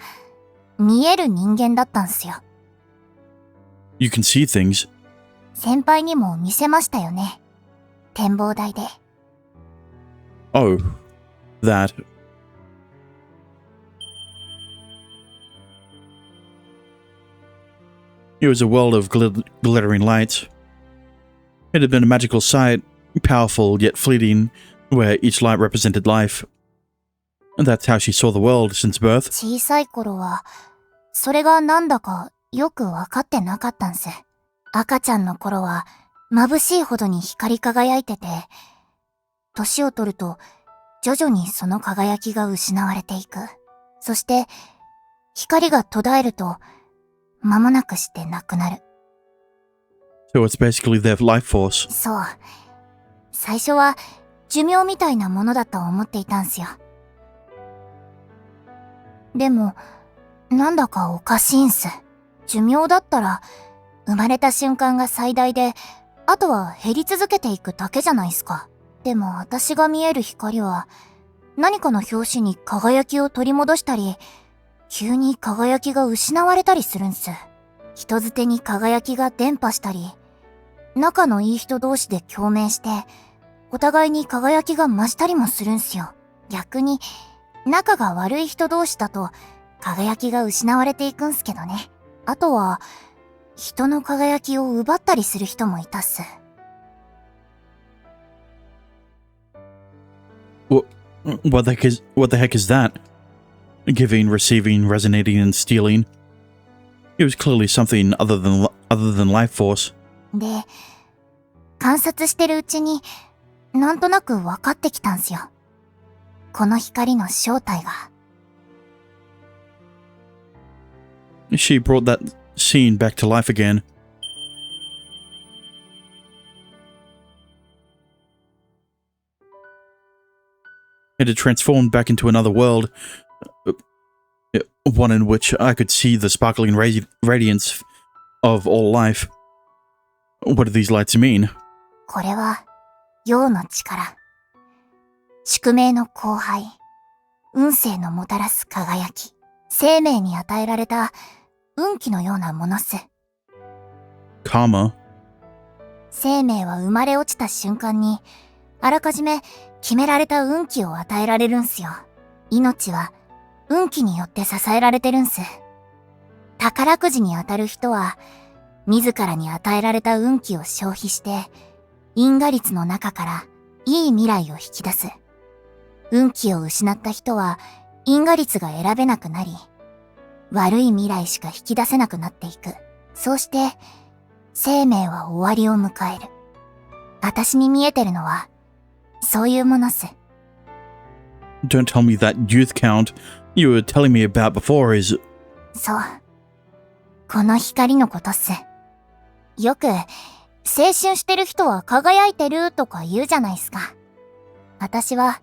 見える人間だったんすよ。You can see things. 先輩にも見せましたよね。展望台で。Oh, that. It was a world of glittering lights. It had been a magical sight, powerful yet fleeting, where each light represented life. And that's how she saw the world since birth. 小さい頃は、それがなんだかよくわかってなかったんす。赤ちゃんの頃は、眩しいほどに光り輝いてて、年を取ると、徐々にその輝きが失われていく。そして、光が途絶えると、間もなくしてなくなる。So it's basically their life force. そう。最初は、寿命みたいなものだと思っていたんすよ。でも、なんだかおかしいんす。寿命だったら、生まれた瞬間が最大で、あとは減り続けていくだけじゃないっすか。でも私が見える光は、何かの拍子に輝きを取り戻したり、急に輝きが失われたりするんす。人づてに輝きが伝播したり、仲のいい人同士で共鳴して、お互いに輝きが増したりもするんすよ。逆に、仲が悪い人同士だと、輝きが失われていくんすけどね。あとは、人の輝きを奪ったりする人もいたっす。What the heck is that? Giving, receiving, resonating, and stealing. It was clearly something other than life force. で、観察してるうちに、なんとなく分かってきたんすよ。この光の正体が。She brought that scene back to life again. It had transformed back into another world. one in which I could see the sparkling radiance of all life. What do these lights mean? これは、陽の力。宿命の荒廃。運勢のもたらす輝き。生命に与えられた運気のようなものっす。Karma? 生命は生まれ落ちた瞬間に、あらかじめ決められた運気を与えられるんすよ。命は運気によって支えられてるんす。宝くじに当たる人は、自らに与えられた運気を消費して、因果率の中からいい未来を引き出す。運気を失った人は、因果率が選べなくなり、悪い未来しか引き出せなくなっていく。そうして、生命は終わりを迎える。私に見えてるのは、そういうものっす。Don't tell me that youth count you were telling me about before is... そう。この光のことっす。よく、青春してる人は輝いてるとか言うじゃないっすか。私は、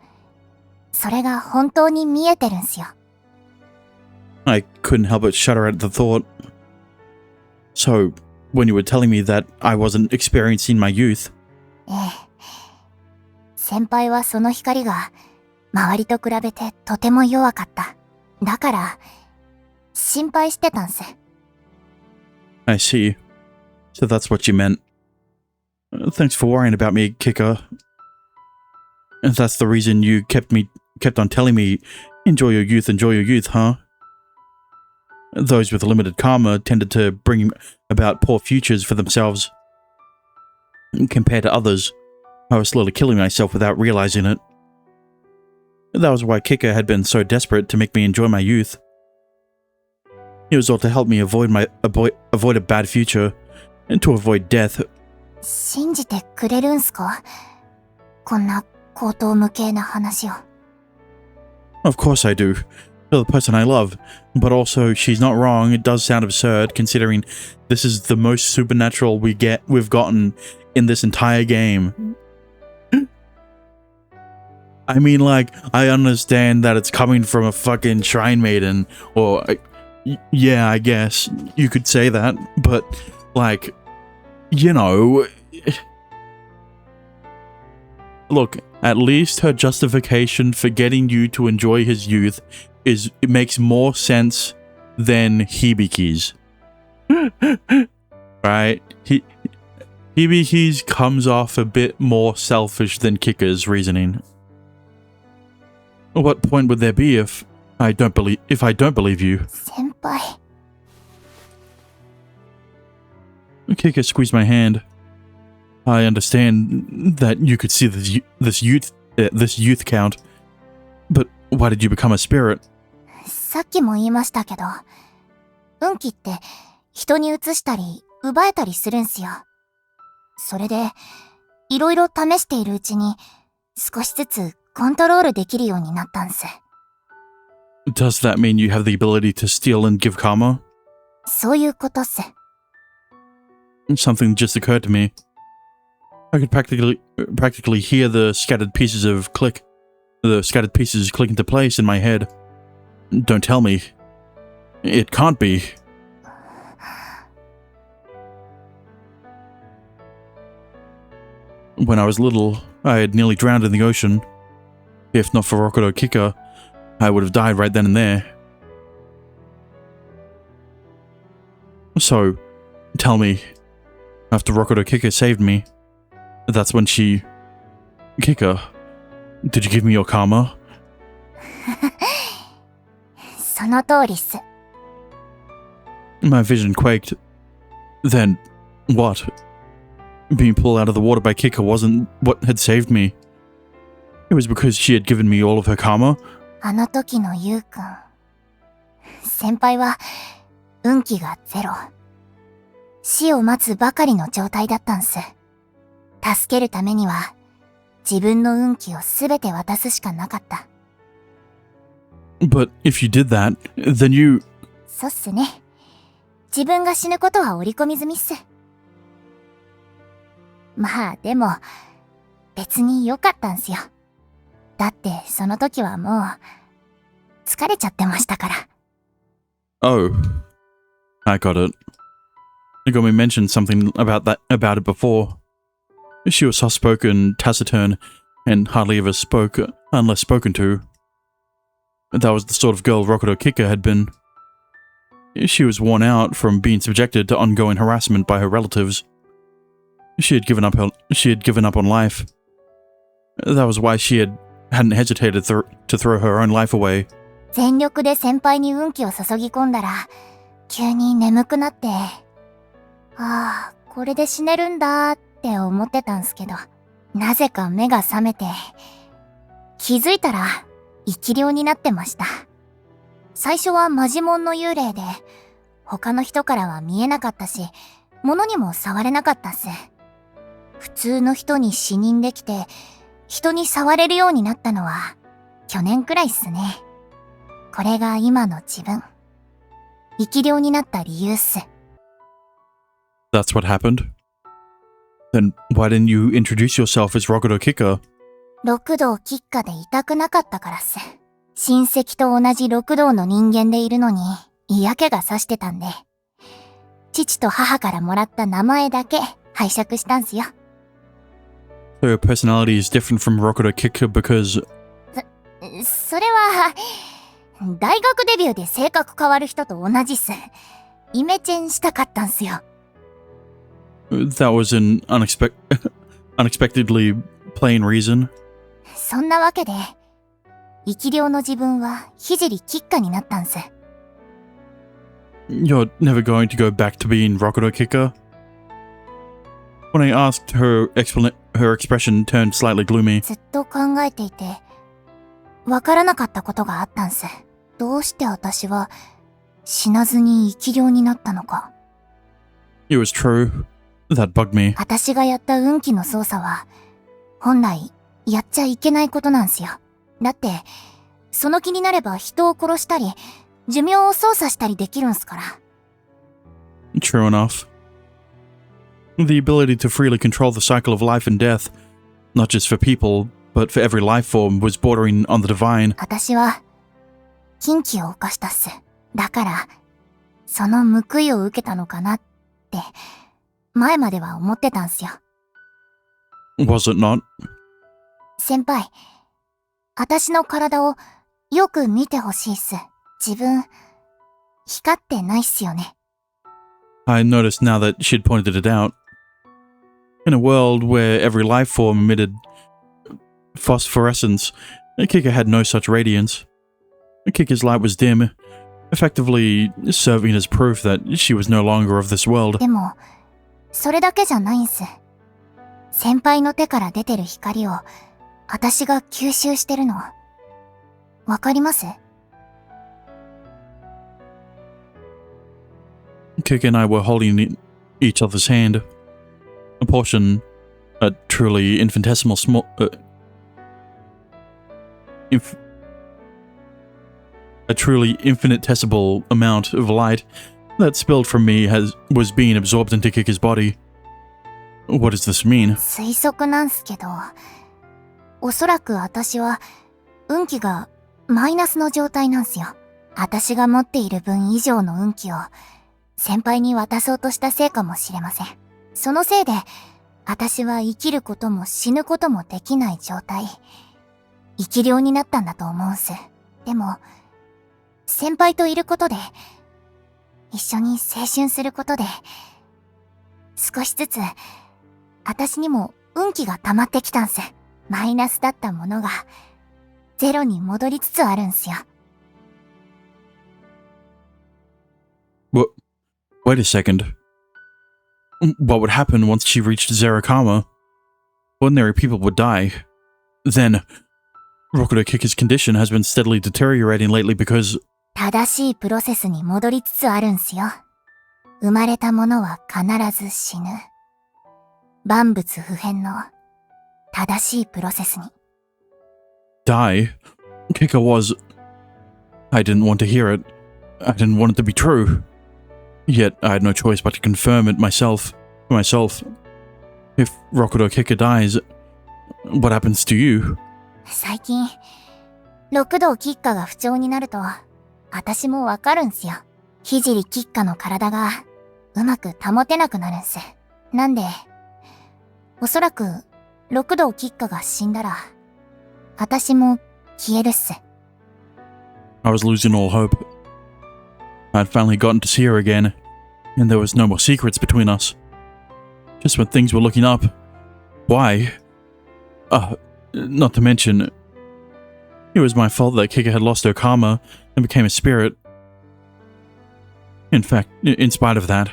それが本当に見えてるんすよ。I couldn't help but shudder at the thought. So, when you were telling me that I wasn't experiencing my youth... ええ。先輩はその光が、周りと比べてとても弱かった。だから、心配してたんす。I see. So that's what you meant. Thanks for worrying about me, Kika. And that's the reason you kept on telling me, enjoy your youth, huh? Those with limited karma tended to bring about poor futures for themselves. Compared to others, I was slowly killing myself without realizing it. That was why Kika had been so desperate to make me enjoy my youth. It was all to help me avoid a bad future, and to avoid death. 信じてくれるんすか？こんな荒唐無稽な話を。Of course I do. You're the person I love. But also, she's not wrong. It does sound absurd, considering this is the most supernatural we've gotten in this entire game. I mean, like, I understand that it's coming from a fucking shrine maiden, or... yeah, I guess you could say that, but, like, you know... Look, at least her justification for getting you to enjoy his youth it makes more sense than Hibiki's. Right? Hibiki's comes off a bit more selfish than Kika's reasoning. What point would there be if I don't believe you? 先輩。Kika squeezed my hand. I understand that you could see this youth count, but why did you become a spirit? さっきも言いましたけど、運気って人に移したり奪えたりするんすよ。それで、いろいろ試しているうちに少しずつコントロールできるようになったんす。Does that mean you have the ability to steal and give karma? そういうことっす。Something just occurred to me. I could practically hear the scattered pieces click into place in my head. Don't tell me. It can't be. When I was little, I had nearly drowned in the ocean. If not for Rokudo Kika, I would have died right then and there. So, tell me, after Rokudo Kika saved me, that's when she... Kika, did you give me your karma? その通りっす。My vision quaked. Then, what? Being pulled out of the water by Kika wasn't what had saved me. It was because she had given me all of her karma. あの時のゆうくん。先輩は、運気がゼロ。死を待つばかりの状態だったんす。助けるためには、自分の運気をすべて渡すしかなかった。But if you did that, then you... そうっすね。自分が死ぬことは織り込み済みっす。まあ、でも、別に良かったんすよ。だって、その時はもう、疲れちゃってましたから。Oh, I got it. Nagomi mentioned something about it before. She was soft-spoken, taciturn, and hardly ever spoke unless spoken to. That was the sort of girl Rokudo Kika had been. She was worn out from being subjected to ongoing harassment by her relatives. She had given up on life. That was why she hadn't hesitated to throw her own life away. 全力で先輩に運気を注ぎ込んだら、急に眠くなって、ああ、これで死ねるんだって思ってたんすけど、なぜか目が覚めて、気づいたら生き量になってました。最初はマジモンの幽霊で、他の人からは見えなかったし、物にも触れなかったっす。普通の人に視認できて、人に触れるようになったのは、去年くらいっすね。これが今の自分。生き量になった理由っす。That's what happened? Then why didn't you introduce yourself as Rokudo Kika? 六道吉花でいたくなかったからっす。親戚と同じ六道の人間でいるのに嫌気がさしてたんで、父と母からもらった名前だけ拝借したんすよ。So your personality is different from Rokudo Kika because... それは、大学デビューで性格変わる人と同じっす。イメチェンしたかったんすよ。That was an unexpectedly plain reason. そんなわけで、生き量の自分は聖吉花になったんす。You're never going to go back to being Rokudo Kika? When I asked, her expression turned slightly gloomy. ずっと考えていて、わからなかったことがあったんす。どうして私は死なずに生き量になったのか。It was true. That bugged me. 私がやった運気の操作は、本来やっちゃいけないことなんすよ。だって、その気になれば人を殺したり、寿命を操作したりできるんすから。True enough. The ability to freely control the cycle of life and death, not just for people, but for every life form, was bordering on the divine. 私は、禁忌を犯したっす。だから、その報いを受けたのかなって、前までは思ってたんすよ。Was it not? 先輩、私の体をよく見てほしいっす。自分、光ってないっすよね。I noticed now that she'd pointed it out. In a world where every life form emitted phosphorescence, Kika had no such radiance. Kika's light was dim, effectively serving as proof that she was no longer of this world. でも、それだけじゃないんす。先輩の手から出てる光を、私が吸収してるの。わかります？ Kika and I were holding each other's hand. A portion, a truly infinitesimal a truly infinitesimal amount of light that spilled from me was being absorbed into Kika's body. What does this mean? 推測なんすけど、おそらく私は、運気がマイナスの状態なんすよ。私が持っている分以上の運気を、先輩に渡そうとしたせいかもしれません。そのせいで、私は生きることも死ぬこともできない状態。生き量になったんだと思うんす。でも、先輩といることで、一緒に青春することで、少しずつ、私にも運気が溜まってきたんす。マイナスだったものが、ゼロに戻りつつあるんすよ。Wait a second. What would happen once she reached zero karma? Ordinary people would die. Then, Rokudo Kika's condition has been steadily deteriorating lately because... 正しいプロセスに戻りつつあるんすよ。生まれたものは必ず死ぬ。万物不変の正しいプロセスに。Die? Kika was... I didn't want to hear it. I didn't want it to be true. Yet I had no choice but to confirm it myself. If Rokudo Kika dies, what happens to you? 最近、六道吉花が不調になると、私もわかるんすよ。聖吉花の体がうまく保てなくなるんす。なんで、おそらく六道吉花が死んだら、私も消えるっす。I was losing all hope. I'd finally gotten to see her again, and there was no more secrets between us. Just when things were looking up. Why? Not to mention, it was my fault that Kika had lost her karma and became a spirit. In fact, in spite of that,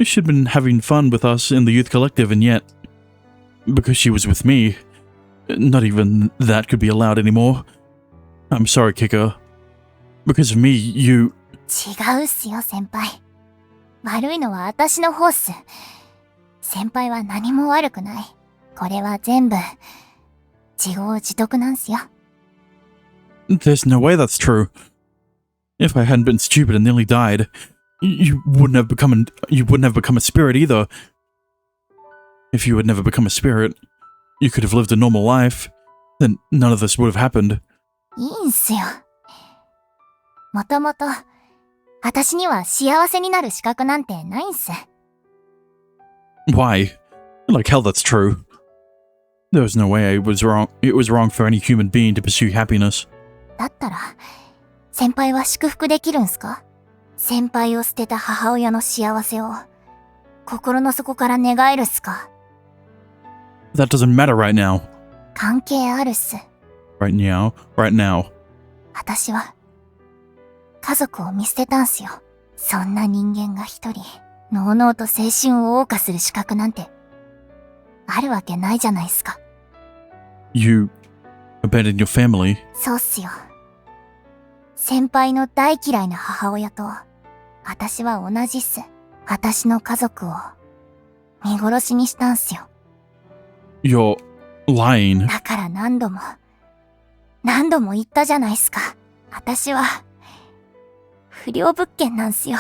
she'd been having fun with us in the youth collective, and yet, because she was with me, not even that could be allowed anymore. I'm sorry, Kika. Because of me, you... 違うっすよ、先輩。悪いのは私の方っす。先輩は何も悪くない。これは全部、自業自得なんすよ。There's no way that's true. If I hadn't been stupid and nearly died, you wouldn't have become a spirit either. If you had never become a spirit, you could have lived a normal life. Then none of this would have happened. いいんすよ。もともと、私には幸せになる資格なんてないんす。Why? Like hell that's true. There was no way it was wrong for any human being to pursue happiness. だったら、先輩は祝福できるんすか？先輩を捨てた母親の幸せを、心の底から願えるっすか？ That doesn't matter right now. 関係あるっす。Right now. 私は、家族を見捨てたんすよ。そんな人間が一人、のうのうと青春を謳歌する資格なんて、あるわけないじゃないっすか。You abandoned your family? そうっすよ。先輩の大嫌いな母親と、私は同じっす。私の家族を、見殺しにしたんすよ。You're lying. だから何度も言ったじゃないっすか。私は、不良物件なんすよ。